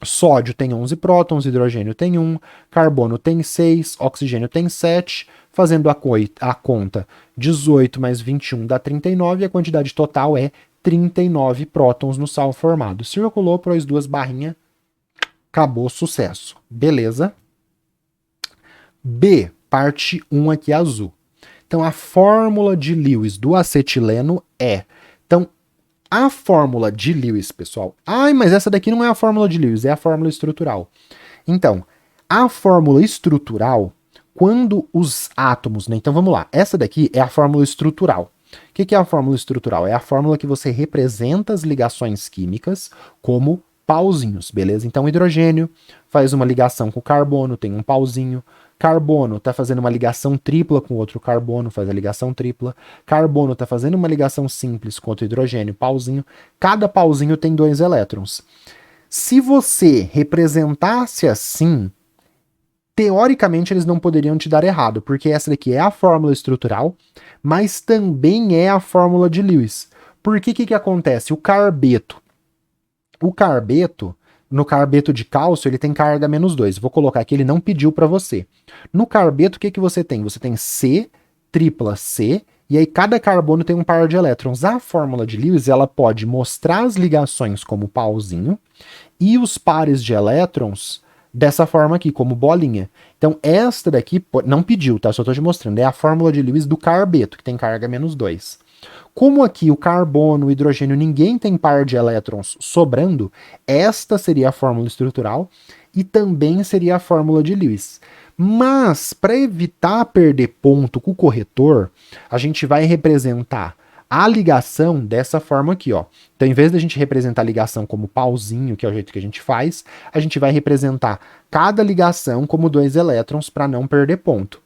Sódio tem 11 prótons, hidrogênio tem 1, carbono tem 6, oxigênio tem 7, fazendo a conta 18 mais 21 dá 39, e a quantidade total é 39 prótons no sal formado. Circulou, pôs 2 barrinhas, acabou, sucesso. Beleza? B, parte 1 aqui azul. Então a fórmula de Lewis do acetileno é... Então, a fórmula de Lewis, pessoal... Ai, mas essa daqui não é a fórmula de Lewis, é a fórmula estrutural. Então, a fórmula estrutural, quando os átomos... Né, então vamos lá, essa daqui é a fórmula estrutural. O que é a fórmula estrutural? É a fórmula que você representa as ligações químicas como pauzinhos, beleza? Então, hidrogênio faz uma ligação com o carbono, tem um pauzinho. Carbono está fazendo uma ligação tripla com outro carbono, faz a ligação tripla. Carbono está fazendo uma ligação simples com outro hidrogênio, pauzinho. Cada pauzinho tem 2 elétrons. Se você representasse assim, teoricamente eles não poderiam te dar errado, porque essa daqui é a fórmula estrutural, mas também é a fórmula de Lewis. Por que acontece? O carbeto, no carbeto de cálcio, ele tem carga menos 2. Vou colocar aqui, ele não pediu para você. No carbeto, o que você tem? Você tem C, tripla C, e aí cada carbono tem um par de elétrons. A fórmula de Lewis, ela pode mostrar as ligações como pauzinho e os pares de elétrons dessa forma aqui, como bolinha. Então, esta daqui não pediu, tá? Só estou te mostrando. É a fórmula de Lewis do carbeto, que tem carga menos 2. Como aqui o carbono, o hidrogênio, ninguém tem par de elétrons sobrando, esta seria a fórmula estrutural e também seria a fórmula de Lewis. Mas, para evitar perder ponto com o corretor, a gente vai representar a ligação dessa forma aqui, ó. Então, em vez da gente representar a ligação como pauzinho, que é o jeito que a gente faz, a gente vai representar cada ligação como 2 elétrons para não perder ponto.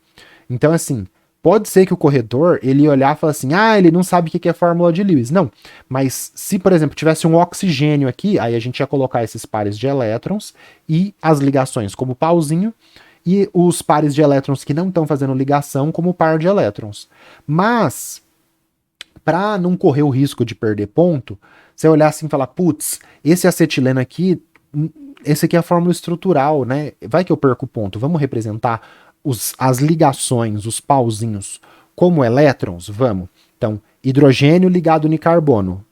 Então, assim, pode ser que o corretor, ele olhar e falar assim, ah, ele não sabe o que é a fórmula de Lewis. Não, mas se, por exemplo, tivesse um oxigênio aqui, aí a gente ia colocar esses pares de elétrons e as ligações como pauzinho, e os pares de elétrons que não estão fazendo ligação como par de elétrons. Mas, para não correr o risco de perder ponto, você olhar assim e falar, putz, esse acetileno aqui, esse aqui é a fórmula estrutural, né? Vai que eu perco ponto, vamos representar as ligações, os pauzinhos, como elétrons? Vamos. Então, hidrogênio ligado no carbono.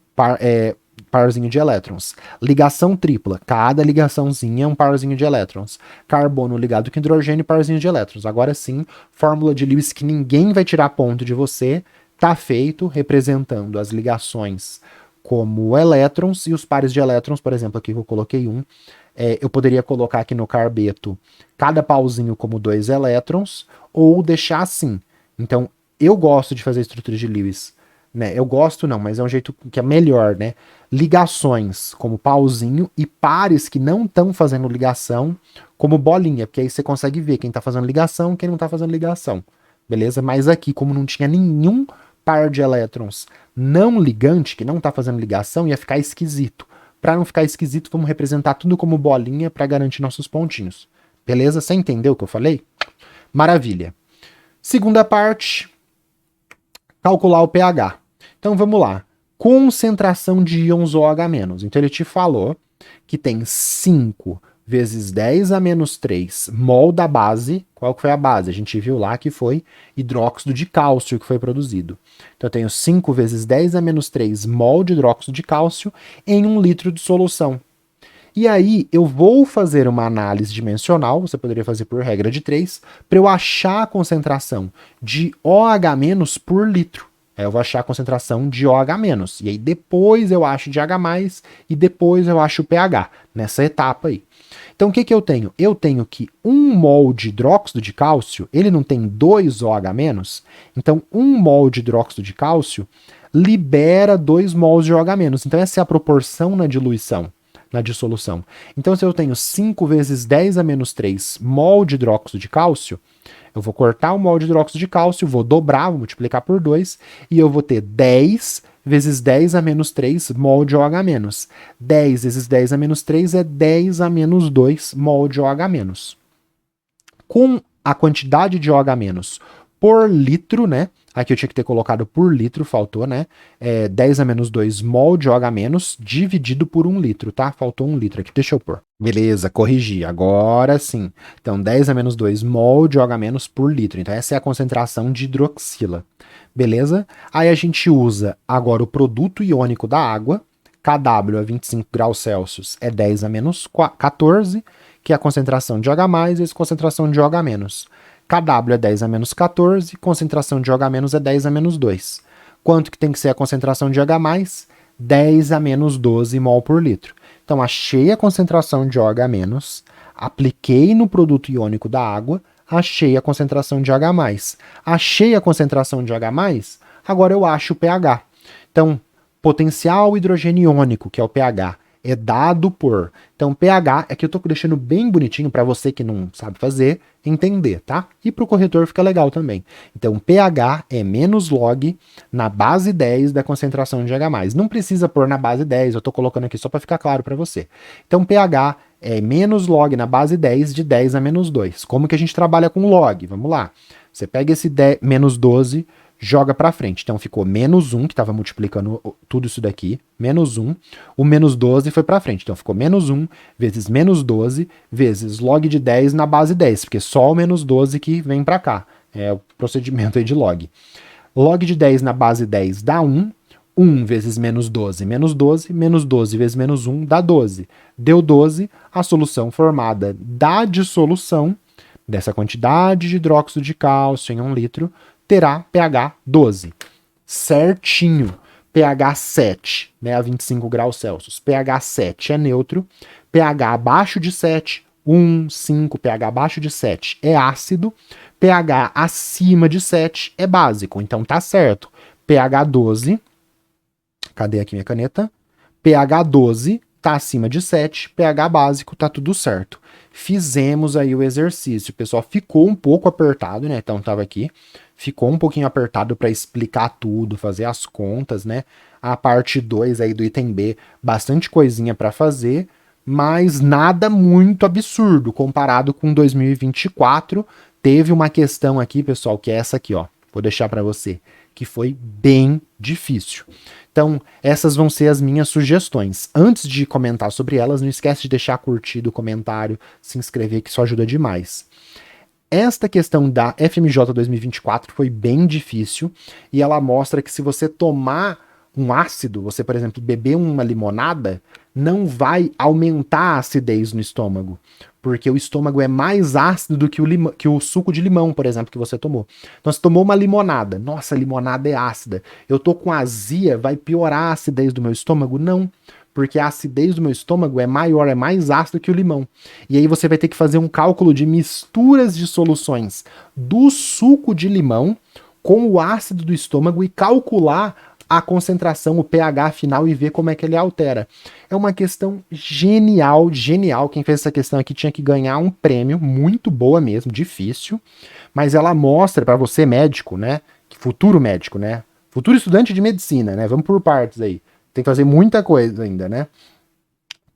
parzinho de elétrons. Ligação tripla, cada ligaçãozinha é um parzinho de elétrons. Carbono ligado com hidrogênio, parzinho de elétrons. Agora sim, fórmula de Lewis que ninguém vai tirar ponto de você, tá feito, representando as ligações como elétrons e os pares de elétrons, por exemplo, aqui eu coloquei um. Eu poderia colocar aqui no carbeto cada pauzinho como 2 elétrons, ou deixar assim. Então, eu gosto de fazer a estrutura de Lewis, né? Eu gosto não, mas é um jeito que é melhor, né? Ligações como pauzinho e pares que não estão fazendo ligação como bolinha, porque aí você consegue ver quem está fazendo ligação e quem não está fazendo ligação, beleza? Mas aqui, como não tinha nenhum par de elétrons não ligante, que não está fazendo ligação, ia ficar esquisito. Para não ficar esquisito, vamos representar tudo como bolinha para garantir nossos pontinhos. Beleza? Você entendeu o que eu falei? Maravilha. Segunda parte, calcular o pH. Então vamos lá. Concentração de íons OH-. Então ele te falou que tem 5 vezes 10 a menos 3 mol da base. Qual que foi a base? A gente viu lá que foi hidróxido de cálcio que foi produzido. Então eu tenho 5 vezes 10 a menos 3 mol de hidróxido de cálcio em 1 litro de solução. E aí eu vou fazer uma análise dimensional, você poderia fazer por regra de 3, para eu achar a concentração de OH- por litro. Aí eu vou achar a concentração de OH-. E aí depois eu acho de H+, e depois eu acho o pH, nessa etapa aí. Então o que que eu tenho? Eu tenho que 1 mol de hidróxido de cálcio, ele não tem 2 OH-? Então 1 mol de hidróxido de cálcio libera 2 mols de OH-. Então essa é a proporção na diluição, na dissolução. Então se eu tenho 5 vezes 10 a menos 3 mol de hidróxido de cálcio, eu vou cortar o mol de hidróxido de cálcio, vou dobrar, vou multiplicar por 2, e eu vou ter 10 vezes 10 a menos 3 mol de OH-. 10 vezes 10 a menos 3 é 10 a menos 2 mol de OH-. Com a quantidade de OH- por litro, né? Aqui eu tinha que ter colocado por litro, faltou, né? 10 a menos 2 mol de OH- dividido por 1 litro, tá? Faltou 1 litro aqui, deixa eu pôr. Beleza, corrigi, agora sim. Então 10 a menos 2 mol de OH- por litro. Então essa é a concentração de hidroxila. Beleza? Aí a gente usa agora o produto iônico da água, Kw a 25 graus Celsius é 10 a menos 14, que é a concentração de OH+, vezes concentração de OH-. Kw é 10 a menos 14, concentração de OH- é 10 a menos 2. Quanto que tem que ser a concentração de OH+? 10 a menos 12 mol por litro. Então achei a concentração de OH-, apliquei no produto iônico da água, achei a concentração de OH+. Achei a concentração de OH+, agora eu acho o pH. Então, potencial hidrogênio iônico, que é o pH, é dado por... Então, pH, aqui eu tô deixando bem bonitinho para você que não sabe fazer, entender, tá? E para o corretor fica legal também. Então, pH é menos log na base 10 da concentração de H+. Não precisa pôr na base 10, eu tô colocando aqui só para ficar claro para você. Então, pH é menos log na base 10 de 10 a menos 2. Como que a gente trabalha com log? Vamos lá. Você pega esse menos 12, joga para frente. Então ficou menos 1, que estava multiplicando tudo isso daqui, menos 1. O menos 12 foi para frente. Então ficou menos 1 vezes menos 12 vezes log de 10 na base 10, porque só o menos 12 que vem para cá. É o procedimento aí de log. Log de 10 na base 10 dá 1. 1 vezes menos 12 menos 12 vezes menos 1 dá 12. Deu 12, a solução formada da dissolução dessa quantidade de hidróxido de cálcio em 1 litro terá pH 12. Certinho. pH 7, né, a 25 graus Celsius. pH 7 é neutro. pH abaixo de 7, 1, 5, pH abaixo de 7 é ácido. pH acima de 7 é básico. Então tá certo. pH 12. Cadê aqui minha caneta? pH 12 tá acima de 7, pH básico tá tudo certo. Fizemos aí o exercício. O pessoal ficou um pouco apertado, né? Então tava aqui. Ficou um pouquinho apertado para explicar tudo, fazer as contas, né? A parte 2 aí do item B, bastante coisinha para fazer, mas nada muito absurdo comparado com 2024. Teve uma questão aqui, pessoal, que é essa aqui, ó. Vou deixar para você, que foi bem difícil. Então, essas vão ser as minhas sugestões. Antes de comentar sobre elas, não esquece de deixar curtido o comentário, se inscrever, que isso ajuda demais. Esta questão da FMJ 2024 foi bem difícil e ela mostra que se você tomar um ácido, você, por exemplo, beber uma limonada, não vai aumentar a acidez no estômago, porque o estômago é mais ácido do que o suco de limão, por exemplo, que você tomou. Então, você tomou uma limonada. Nossa, a limonada é ácida. Eu tô com azia, vai piorar a acidez do meu estômago? Não, porque a acidez do meu estômago é maior, é mais ácido que o limão. E aí você vai ter que fazer um cálculo de misturas de soluções do suco de limão com o ácido do estômago e calcular a concentração, o pH final e ver como é que ele altera. É uma questão genial, genial. Quem fez essa questão aqui tinha que ganhar um prêmio, muito boa mesmo, difícil, mas ela mostra para você médico, né, futuro médico, né, futuro estudante de medicina, né, vamos por partes aí. Tem que fazer muita coisa ainda, né?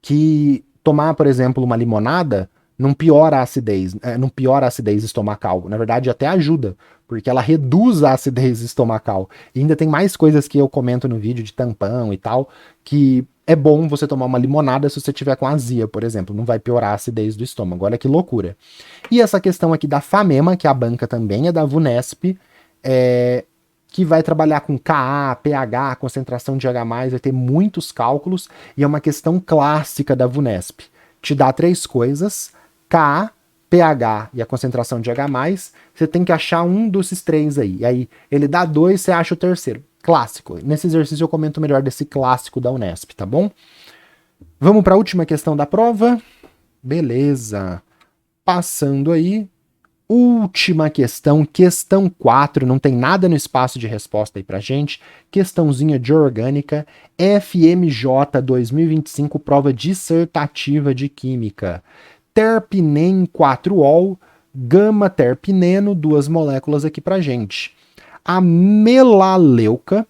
Que tomar, por exemplo, uma limonada não piora a acidez, não piora a acidez estomacal. Na verdade, até ajuda, porque ela reduz a acidez estomacal. E ainda tem mais coisas que eu comento no vídeo de tampão e tal, que é bom você tomar uma limonada se você tiver com azia, por exemplo. Não vai piorar a acidez do estômago. Olha que loucura. E essa questão aqui da Famema, que a banca também é da VUNESP, que vai trabalhar com Ka, pH, concentração de H+, vai ter muitos cálculos, e é uma questão clássica da VUNESP. Te dá 3 coisas, Ka, pH e a concentração de H+, você tem que achar um desses 3 aí. E aí ele dá 2, você acha o terceiro. Clássico. Nesse exercício eu comento melhor desse clássico da Unesp, tá bom? Vamos para a última questão da prova? Beleza. Passando aí. Última questão, questão 4, não tem nada no espaço de resposta aí pra gente. Questãozinha de orgânica, FMJ 2025, prova dissertativa de química. Terpinem 4-ol, gama-terpineno, 2 moléculas aqui pra gente. A melaleuca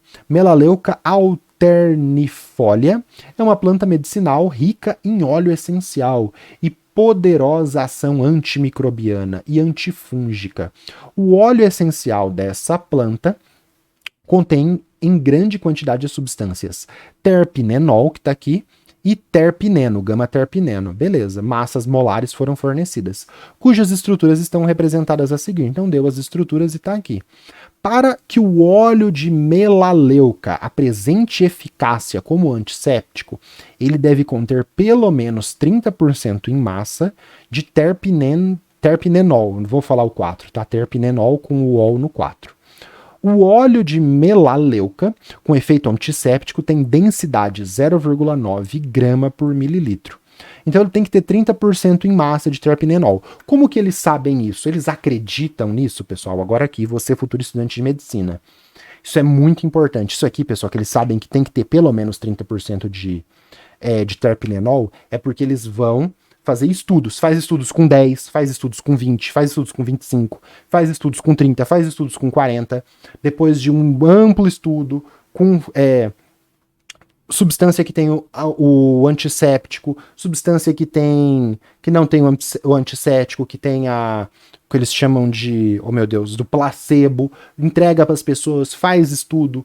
alternifolia, é uma planta medicinal rica em óleo essencial e poderosa ação antimicrobiana e antifúngica. O óleo essencial dessa planta contém em grande quantidade de substâncias terpinenol, que está aqui, e terpineno, gama-terpineno. Beleza, massas molares foram fornecidas, cujas estruturas estão representadas a seguir. Então deu as estruturas e está aqui. Para que o óleo de melaleuca apresente eficácia como antisséptico, ele deve conter pelo menos 30% em massa de terpinenol. Não vou falar o 4, tá? Terpinenol com o ol no 4. O óleo de melaleuca, com efeito antisséptico, tem densidade 0,9 grama por mililitro. Então ele tem que ter 30% em massa de terpinenol. Como que eles sabem isso? Eles acreditam nisso, pessoal? Agora aqui, você futuro estudante de medicina. Isso é muito importante. Isso aqui, pessoal, que eles sabem que tem que ter pelo menos 30% de terpinenol, é porque eles vão fazer estudos. Faz estudos com 10, faz estudos com 20, faz estudos com 25, faz estudos com 30, faz estudos com 40. Depois de um amplo estudo com substância que tem o antisséptico, substância que não tem o antisséptico, que tem o que eles chamam de, oh meu Deus, do placebo, entrega para as pessoas, faz estudo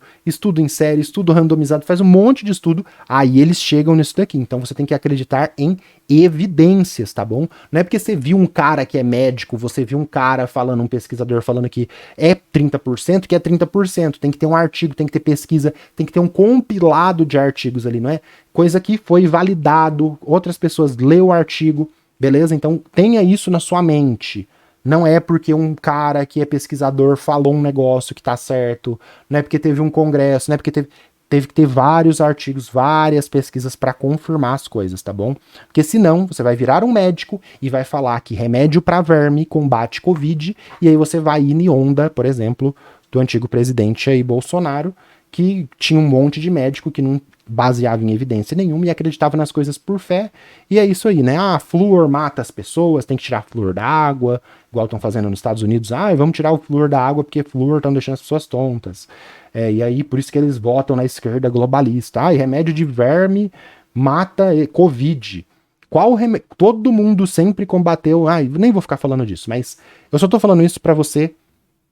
em série, estudo randomizado, faz um monte de estudo, aí eles chegam nisso daqui. Então você tem que acreditar em evidências, tá bom? Não é porque você viu um cara que é médico, você viu um cara falando, um pesquisador falando que é 30%, que é 30%. Tem que ter um artigo, tem que ter pesquisa, tem que ter um compilado de artigos ali, não é? Coisa que foi validado, outras pessoas leu o artigo, beleza? Então tenha isso na sua mente. Não é porque um cara que é pesquisador falou um negócio que tá certo, não é porque teve um congresso, não é porque teve que ter vários artigos, várias pesquisas para confirmar as coisas, tá bom? Porque senão você vai virar um médico e vai falar que remédio para verme combate Covid, e aí você vai ir em onda, por exemplo, do antigo presidente aí, Bolsonaro, que tinha um monte de médico que não baseava em evidência nenhuma e acreditava nas coisas por fé. E é isso aí, né? Ah, flúor mata as pessoas, tem que tirar flúor da água, igual estão fazendo nos Estados Unidos. Ah, vamos tirar o flúor da água porque flúor estão deixando as pessoas tontas. E aí, por isso que eles votam na esquerda globalista. Ah, e remédio de verme mata Covid. Qual remédio? Todo mundo sempre combateu. Ah, nem vou ficar falando disso, mas eu só tô falando isso para você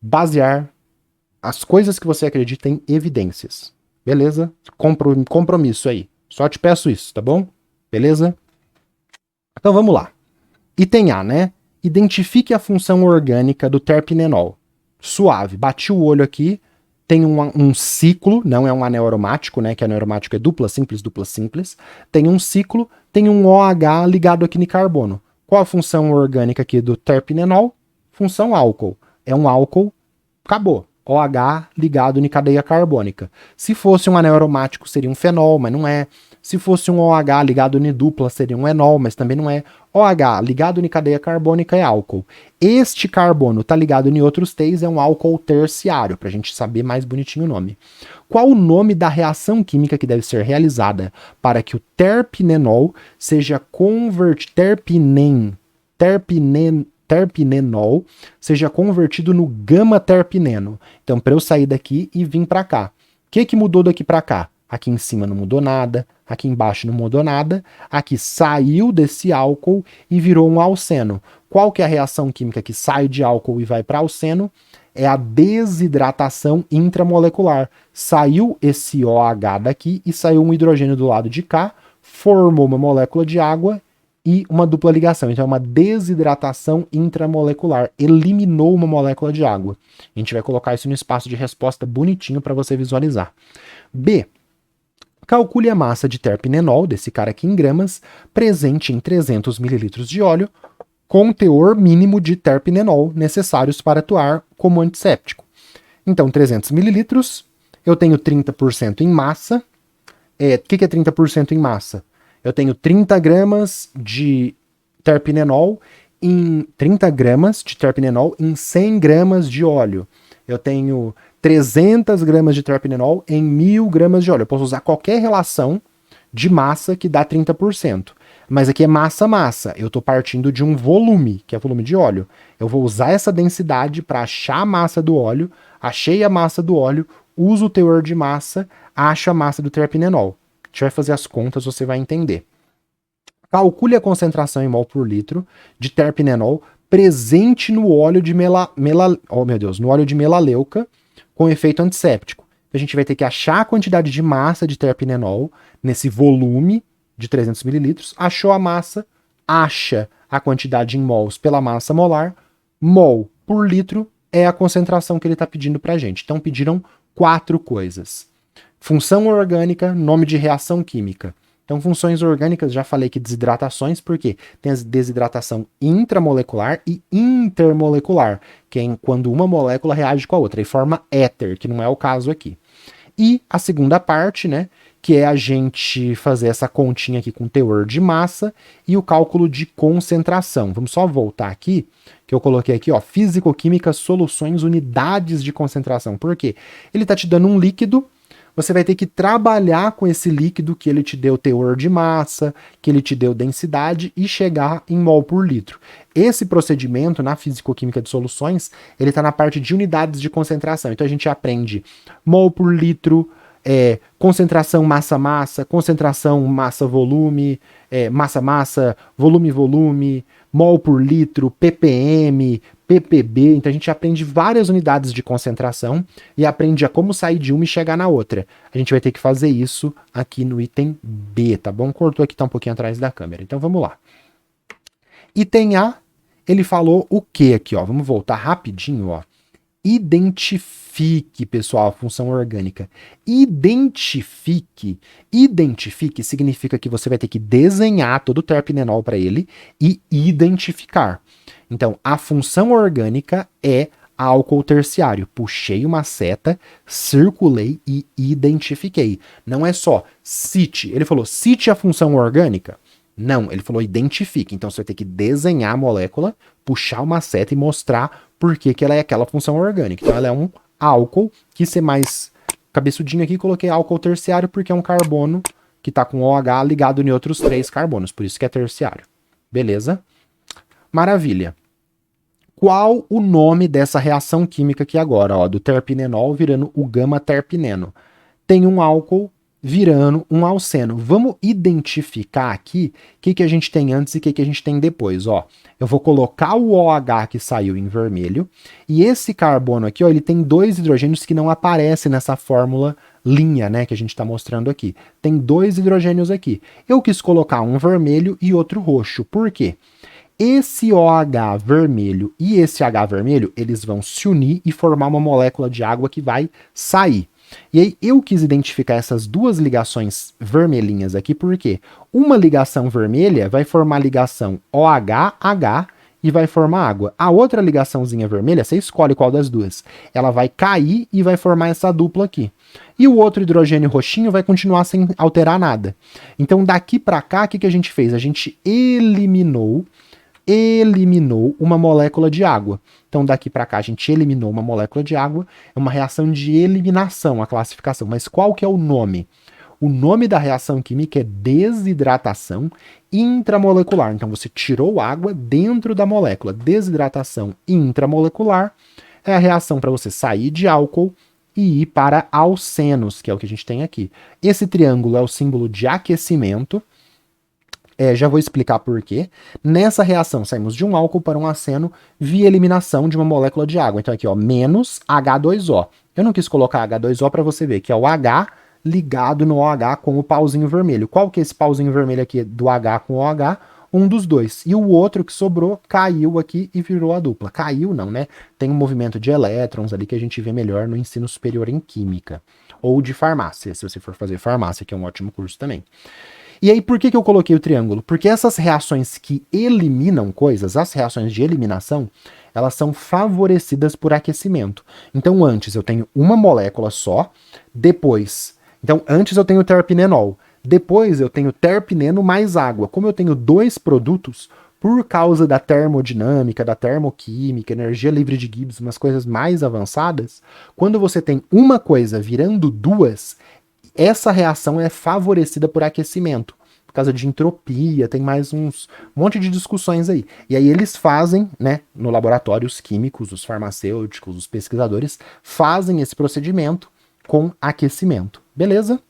basear as coisas que você acredita em evidências. Beleza? Compromisso aí. Só te peço isso, tá bom? Beleza? Então vamos lá. Item A, né? Identifique a função orgânica do terpinenol. Suave. Bati o olho aqui. tem um ciclo, não é um anel aromático, né? Que anel aromático é dupla simples, dupla simples. Tem um ciclo, tem um OH ligado aqui no carbono. Qual a função orgânica aqui do terpinenol? Função álcool. É um álcool, acabou. OH ligado em cadeia carbônica. Se fosse um anel aromático, seria um fenol, mas não é. Se fosse um OH ligado em dupla, seria um enol, mas também não é. OH ligado em cadeia carbônica é álcool. Este carbono está ligado em outros T's, é um álcool terciário, para a gente saber mais bonitinho o nome. Qual o nome da reação química que deve ser realizada para que o terpinenol seja convertido, terpinenol seja convertido no gama-terpineno? Então, para eu sair daqui e vir para cá, o que mudou daqui para cá? Aqui em cima não mudou nada, aqui embaixo não mudou nada, aqui saiu desse álcool e virou um alceno. Qual que é a reação química que sai de álcool e vai para alceno? É a desidratação intramolecular. Saiu esse OH daqui e saiu um hidrogênio do lado de cá, formou uma molécula de água e uma dupla ligação. Então é uma desidratação intramolecular. Eliminou uma molécula de água. A gente vai colocar isso no espaço de resposta bonitinho para você visualizar. B. Calcule a massa de terpinenol, desse cara aqui em gramas, presente em 300 ml de óleo, com teor mínimo de terpinenol necessários para atuar como antisséptico. Então, 300 ml, eu tenho 30% em massa. O que é 30% em massa? Eu tenho 30 gramas de terpinenol em 30 gramas de terpinenol em 100 gramas de óleo. Eu tenho 300 gramas de terpinenol em 1000 gramas de óleo. Eu posso usar qualquer relação de massa que dá 30%. Mas aqui é massa-massa. Eu estou partindo de um volume, que é volume de óleo. Eu vou usar essa densidade para achar a massa do óleo. Achei a massa do óleo, uso o teor de massa, acho a massa do terpinenol. A gente vai fazer as contas, você vai entender. Calcule a concentração em mol por litro de terpinenol presente no óleo de no óleo de melaleuca com efeito antisséptico. A gente vai ter que achar a quantidade de massa de terpinenol nesse volume de 300 ml, achou a massa, acha a quantidade em mols pela massa molar, mol por litro é a concentração que ele está pedindo para a gente. Então pediram 4 coisas. Função orgânica, nome de reação química. Então, funções orgânicas, já falei que desidratações, porque tem a desidratação intramolecular e intermolecular, que é quando uma molécula reage com a outra e forma éter, que não é o caso aqui. E a segunda parte, né, que é a gente fazer essa continha aqui com teor de massa e o cálculo de concentração. Vamos só voltar aqui, que eu coloquei aqui, ó, físico-química, soluções, unidades de concentração. Por quê? Ele está te dando um líquido. Você vai ter que trabalhar com esse líquido que ele te deu teor de massa, que ele te deu densidade e chegar em mol por litro. Esse procedimento na físico-química de soluções, ele está na parte de unidades de concentração. Então a gente aprende mol por litro, concentração massa-massa, concentração massa-volume, massa-massa, volume-volume, mol por litro, ppm, ppb. Então a gente aprende várias unidades de concentração e aprende a como sair de uma e chegar na outra. A gente vai ter que fazer isso aqui no item B, tá bom? Cortou aqui, tá um pouquinho atrás da câmera. Então vamos lá. Item A, ele falou o que aqui, ó? Vamos voltar rapidinho, ó. Identifique, pessoal, a função orgânica. Identifique significa que você vai ter que desenhar todo o terpinenol para ele e identificar. Então, a função orgânica é álcool terciário. Puxei uma seta, circulei e identifiquei. Não é só cite. Ele falou, cite a função orgânica. Não, ele falou identifique. Então, você vai ter que desenhar a molécula, puxar uma seta e mostrar por que ela é aquela função orgânica. Então, ela é um álcool, quis ser mais cabeçudinho aqui, coloquei álcool terciário porque é um carbono que está com OH ligado em outros 3 carbonos, por isso que é terciário. Beleza? Maravilha. Qual o nome dessa reação química aqui agora, ó, do terpinenol virando o gama-terpineno? Tem um álcool virando um alceno. Vamos identificar aqui o que a gente tem antes e o que a gente tem depois. Ó, eu vou colocar o OH que saiu em vermelho e esse carbono aqui, ó, ele tem 2 hidrogênios que não aparecem nessa fórmula linha, né, que a gente está mostrando aqui. Tem 2 hidrogênios aqui. Eu quis colocar um vermelho e outro roxo. Por quê? Esse OH vermelho e esse H vermelho, eles vão se unir e formar uma molécula de água que vai sair. E aí eu quis identificar essas duas ligações vermelhinhas aqui, porque uma ligação vermelha vai formar ligação OH-H e vai formar água. A outra ligaçãozinha vermelha, você escolhe qual das duas. Ela vai cair e vai formar essa dupla aqui. E o outro hidrogênio roxinho vai continuar sem alterar nada. Então daqui para cá, o que a gente fez? A gente eliminou uma molécula de água. Então daqui para cá a gente eliminou uma molécula de água, é uma reação de eliminação, a classificação. Mas qual que é o nome? O nome da reação química é desidratação intramolecular. Então você tirou água dentro da molécula. Desidratação intramolecular é a reação para você sair de álcool e ir para alcenos, que é o que a gente tem aqui. Esse triângulo é o símbolo de aquecimento. Já vou explicar por quê. Nessa reação, saímos de um álcool para um aceno via eliminação de uma molécula de água. Então aqui, ó, menos H2O. Eu não quis colocar H2O para você ver, que é o H ligado no OH com o pauzinho vermelho. Qual que é esse pauzinho vermelho aqui do H com o OH? Um dos dois. E o outro que sobrou caiu aqui e virou a dupla. Caiu não, né? Tem um movimento de elétrons ali que a gente vê melhor no ensino superior em química. Ou de farmácia, se você for fazer farmácia, que é um ótimo curso também. E aí, por que eu coloquei o triângulo? Porque essas reações que eliminam coisas, as reações de eliminação, elas são favorecidas por aquecimento. Então, antes eu tenho uma molécula só, antes eu tenho terpinenol, depois eu tenho terpineno mais água. Como eu tenho dois produtos, por causa da termodinâmica, da termoquímica, energia livre de Gibbs, umas coisas mais avançadas, quando você tem uma coisa virando duas, essa reação é favorecida por aquecimento, por causa de entropia, tem mais um monte de discussões aí. E aí eles fazem, né, no laboratório, os químicos, os farmacêuticos, os pesquisadores, fazem esse procedimento com aquecimento. Beleza?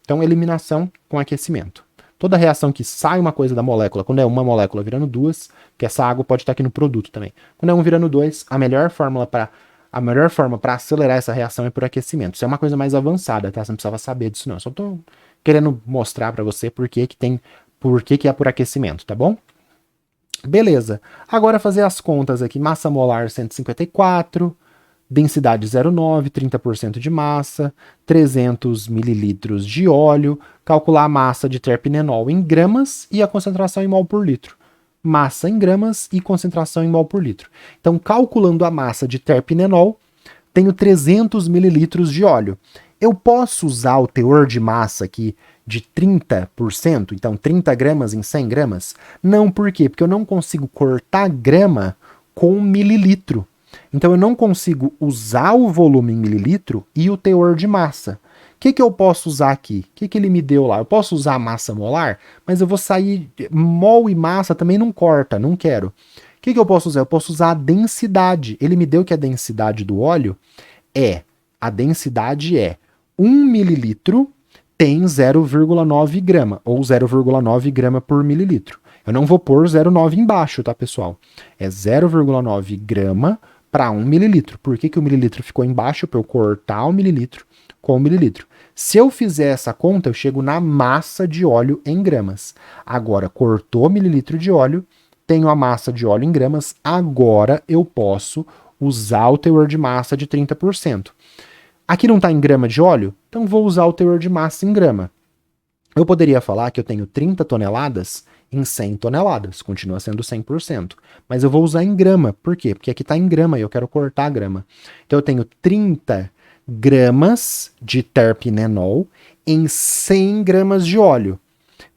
Então, eliminação com aquecimento. Toda reação que sai uma coisa da molécula, quando é uma molécula virando duas, que essa água pode estar aqui no produto também. Quando é um virando dois, a melhor forma para acelerar essa reação é por aquecimento. Isso é uma coisa mais avançada, tá? Você não precisava saber disso, não. Eu só tô querendo mostrar para você por que é por aquecimento, tá bom? Beleza. Agora fazer as contas aqui. Massa molar 154, densidade 0,9, 30% de massa, 300 mililitros de óleo, calcular a massa de terpinenol em gramas e a concentração em mol por litro. Massa em gramas e concentração em mol por litro. Então, calculando a massa de terpinenol, tenho 300 mililitros de óleo. Eu posso usar o teor de massa aqui de 30%, então 30 gramas em 100 gramas? Não, por quê? Porque eu não consigo cortar grama com mililitro. Então eu não consigo usar o volume em mililitro e o teor de massa. O que eu posso usar aqui? O que ele me deu lá? Eu posso usar a massa molar, mas eu vou sair... Mol e massa também não corta, não quero. O que eu posso usar? Eu posso usar a densidade. Ele me deu que a densidade do óleo a densidade é 1 mililitro tem 0,9 grama, ou 0,9 grama por mililitro. Eu não vou pôr 0,9 embaixo, tá, pessoal? É 0,9 grama para 1 mililitro. Por que o mililitro ficou embaixo? Para eu cortar o mililitro com o mililitro. Se eu fizer essa conta, eu chego na massa de óleo em gramas. Agora, cortou mililitro de óleo, tenho a massa de óleo em gramas, agora eu posso usar o teor de massa de 30%. Aqui não está em grama de óleo? Então vou usar o teor de massa em grama. Eu poderia falar que eu tenho 30 toneladas em 100 toneladas, continua sendo 100%. Mas eu vou usar em grama, por quê? Porque aqui está em grama e eu quero cortar a grama. Então eu tenho 30 gramas de terpinenol em 100 gramas de óleo.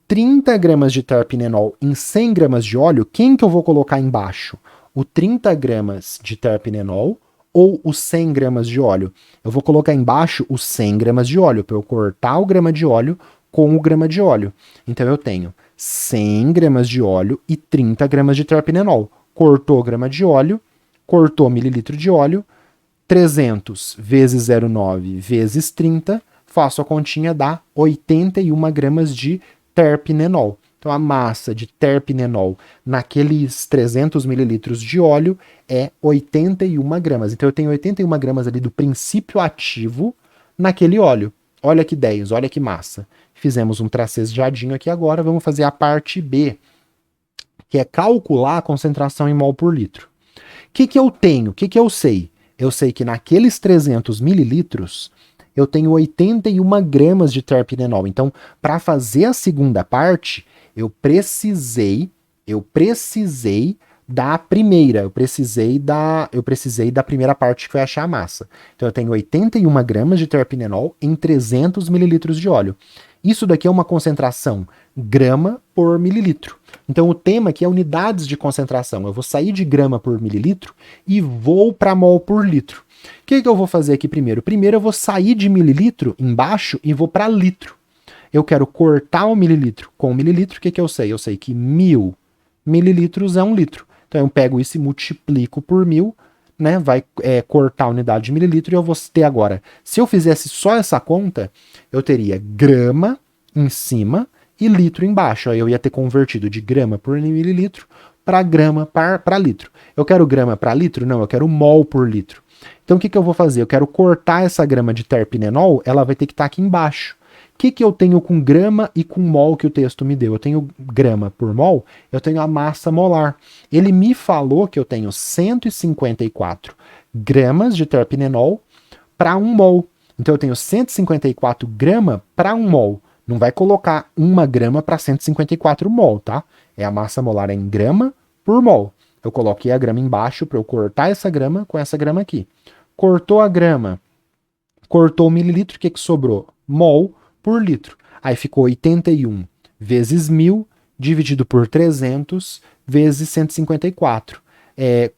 30 gramas de terpinenol em 100 gramas de óleo, quem que eu vou colocar embaixo? O 30 gramas de terpinenol ou os 100 gramas de óleo? Eu vou colocar embaixo os 100 gramas de óleo, para eu cortar o grama de óleo com o grama de óleo. Então eu tenho 100 gramas de óleo e 30 gramas de terpinenol. Cortou grama de óleo, cortou mililitro de óleo, 300 vezes 0,9 vezes 30, faço a continha, dá 81 gramas de terpinenol. Então a massa de terpinenol naqueles 300 mililitros de óleo é 81 gramas. Então eu tenho 81 gramas ali do princípio ativo naquele óleo. Olha que 10, olha que massa. Fizemos um tracejadinho aqui agora, vamos fazer a parte B, que é calcular a concentração em mol por litro. O que eu tenho? O que eu sei? Eu sei que naqueles 300 mililitros, eu tenho 81 gramas de terpenenol. Então, para fazer a segunda parte, eu precisei da primeira, eu precisei da primeira parte que foi achar a massa. Então eu tenho 81 gramas de terpenenol em 300 mililitros de óleo. Isso daqui é uma concentração grama por mililitro. Então o tema aqui é unidades de concentração. Eu vou sair de grama por mililitro e vou para mol por litro. O que eu vou fazer aqui primeiro? Primeiro eu vou sair de mililitro embaixo e vou para litro. Eu quero cortar o mililitro com o mililitro. O que eu sei? Eu sei que 1000 mililitros é 1 litro. Então eu pego isso e multiplico por 1000, né? Vai cortar a unidade de mililitro e eu vou ter agora. Se eu fizesse só essa conta, eu teria grama em cima e litro embaixo. Aí eu ia ter convertido de grama por mililitro para grama para litro. Eu quero grama para litro? Não, eu quero mol por litro. Então o que eu vou fazer? Eu quero cortar essa grama de terpenenol, ela vai ter que estar aqui embaixo. O que eu tenho com grama e com mol que o texto me deu? Eu tenho grama por mol, eu tenho a massa molar. Ele me falou que eu tenho 154 gramas de terpenenol para 1 mol. Então eu tenho 154 gramas para 1 mol. Não vai colocar 1 grama para 154 mol, tá? É a massa molar em grama por mol. Eu coloquei a grama embaixo para eu cortar essa grama com essa grama aqui. Cortou a grama, cortou o mililitro, o que sobrou? Mol por litro. Aí ficou 81 vezes 1000 dividido por 300 vezes 154.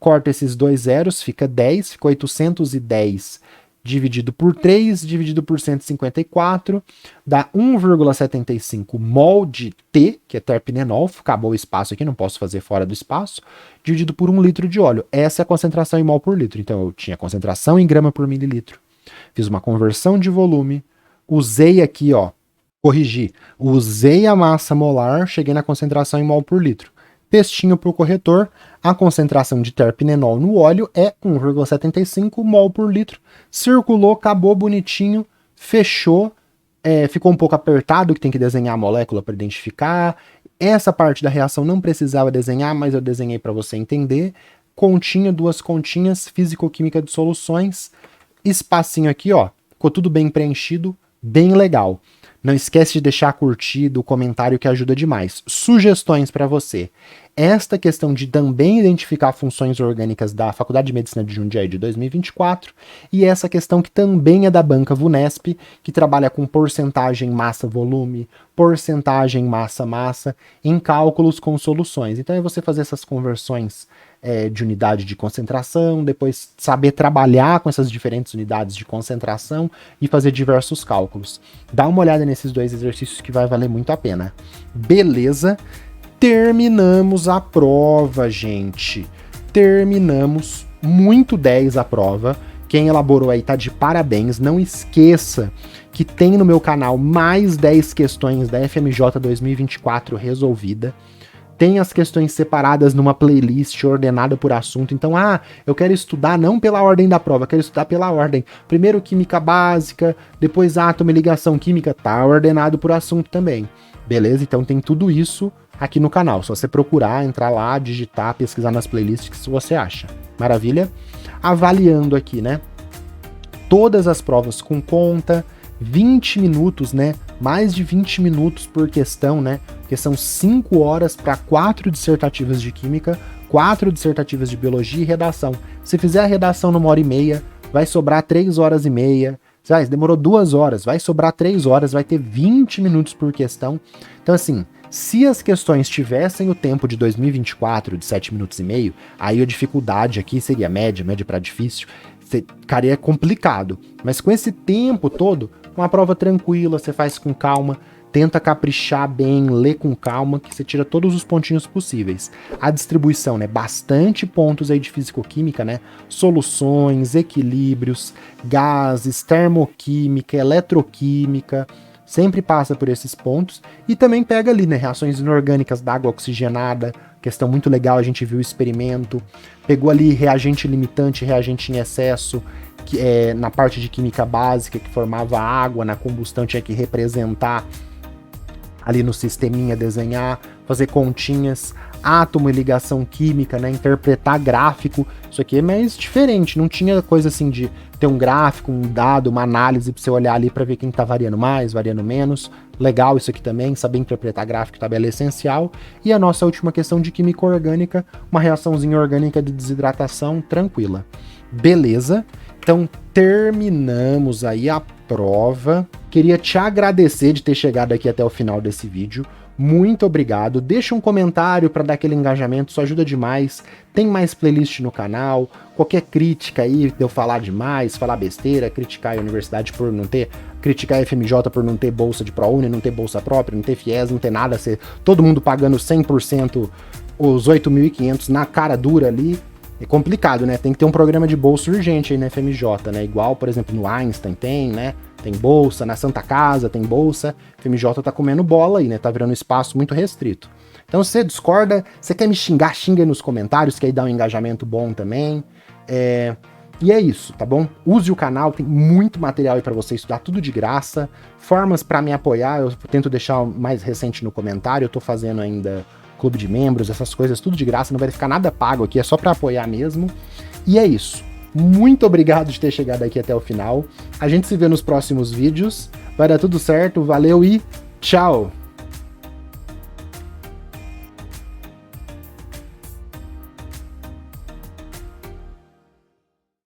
Corta esses dois zeros, fica 10, ficou 810 dividido por 3, dividido por 154, dá 1,75 mol de T, que é terpenenol, acabou o espaço aqui, não posso fazer fora do espaço, dividido por 1 litro de óleo. Essa é a concentração em mol por litro. Então eu tinha concentração em grama por mililitro, fiz uma conversão de volume, usei aqui, corrigi, usei a massa molar, cheguei na concentração em mol por litro. Textinho para o corretor, a concentração de terpenenol no óleo é 1,75 mol por litro. Circulou, acabou bonitinho, fechou, ficou um pouco apertado, que tem que desenhar a molécula para identificar. Essa parte da reação não precisava desenhar, mas eu desenhei para você entender. Continha, 2 continhas, físico-química de soluções, espacinho aqui, ficou tudo bem preenchido, bem legal. Não esquece de deixar curtido, o comentário que ajuda demais. Sugestões para você. Esta questão de também identificar funções orgânicas da Faculdade de Medicina de Jundiaí de 2024 e essa questão que também é da banca VUNESP, que trabalha com porcentagem massa-volume, porcentagem massa-massa, em cálculos com soluções. Então é você fazer essas conversões de unidade de concentração, depois saber trabalhar com essas diferentes unidades de concentração e fazer diversos cálculos. Dá uma olhada nesses 2 exercícios que vai valer muito a pena. Beleza? Terminamos a prova, gente. Terminamos, muito 10 a prova. Quem elaborou aí tá de parabéns. Não esqueça que tem no meu canal mais 10 questões da FMJ 2024 resolvida. Tem as questões separadas numa playlist ordenada por assunto. Então, eu quero estudar não pela ordem da prova, quero estudar pela ordem. Primeiro química básica, depois átomo e ligação química, tá ordenado por assunto também. Beleza? Então tem tudo isso aqui no canal. Só você procurar, entrar lá, digitar, pesquisar nas playlists que você acha. Maravilha? Avaliando aqui, né? Todas as provas com conta, 20 minutos, né? Mais de 20 minutos por questão, né? Porque são 5 horas para 4 dissertativas de química, 4 dissertativas de biologia e redação. Se fizer a redação numa hora e meia, vai sobrar 3 horas e meia. Demorou 2 horas, vai sobrar 3 horas, vai ter 20 minutos por questão. Então, assim, se as questões tivessem o tempo de 2024, de 7 minutos e meio, aí a dificuldade aqui seria média para difícil, ficaria complicado. Mas com esse tempo todo, uma prova tranquila, você faz com calma, tenta caprichar bem, lê com calma, que você tira todos os pontinhos possíveis. A distribuição, né? Bastante pontos aí de fisicoquímica, né? Soluções, equilíbrios, gases, termoquímica, eletroquímica, sempre passa por esses pontos. E também pega ali, né? Reações inorgânicas da água oxigenada, questão muito legal, a gente viu o experimento. Pegou ali reagente limitante, reagente em excesso, que na parte de química básica, que formava água, na combustão tinha que representar ali no sisteminha, desenhar, fazer continhas. átomo e ligação química, né? Interpretar gráfico. Isso aqui é mais diferente, não tinha coisa assim de ter um gráfico, um dado, uma análise para você olhar ali para ver quem tá variando mais, variando menos. Legal isso aqui também, saber interpretar gráfico e tabela é essencial. E a nossa última questão de química orgânica, uma reaçãozinha orgânica de desidratação tranquila. Beleza? Então terminamos aí a prova. Queria te agradecer de ter chegado aqui até o final desse vídeo. Muito obrigado. Deixa um comentário para dar aquele engajamento, isso ajuda demais. Tem mais playlist no canal. Qualquer crítica aí de eu falar demais, falar besteira, criticar a universidade por não ter, criticar a FMJ por não ter bolsa de ProUni, não ter bolsa própria, não ter FIES, não ter nada, ser todo mundo pagando 100% os 8.500 na cara dura ali. É complicado, né? Tem que ter um programa de bolsa urgente aí na FMJ, né? Igual, por exemplo, no Einstein tem, né? Tem bolsa, na Santa Casa tem bolsa. FMJ tá comendo bola aí, né? Tá virando um espaço muito restrito. Então, se você discorda, você quer me xingar, xinga aí nos comentários, que aí dá um engajamento bom também. E é isso, tá bom? Use o canal, tem muito material aí pra você estudar, tudo de graça. Formas pra me apoiar, eu tento deixar o mais recente no comentário, eu tô fazendo ainda clube de membros, essas coisas, tudo de graça, não vai ficar nada pago aqui, é só pra apoiar mesmo. E é isso. Muito obrigado de ter chegado aqui até o final. A gente se vê nos próximos vídeos. Vai dar tudo certo, valeu e tchau!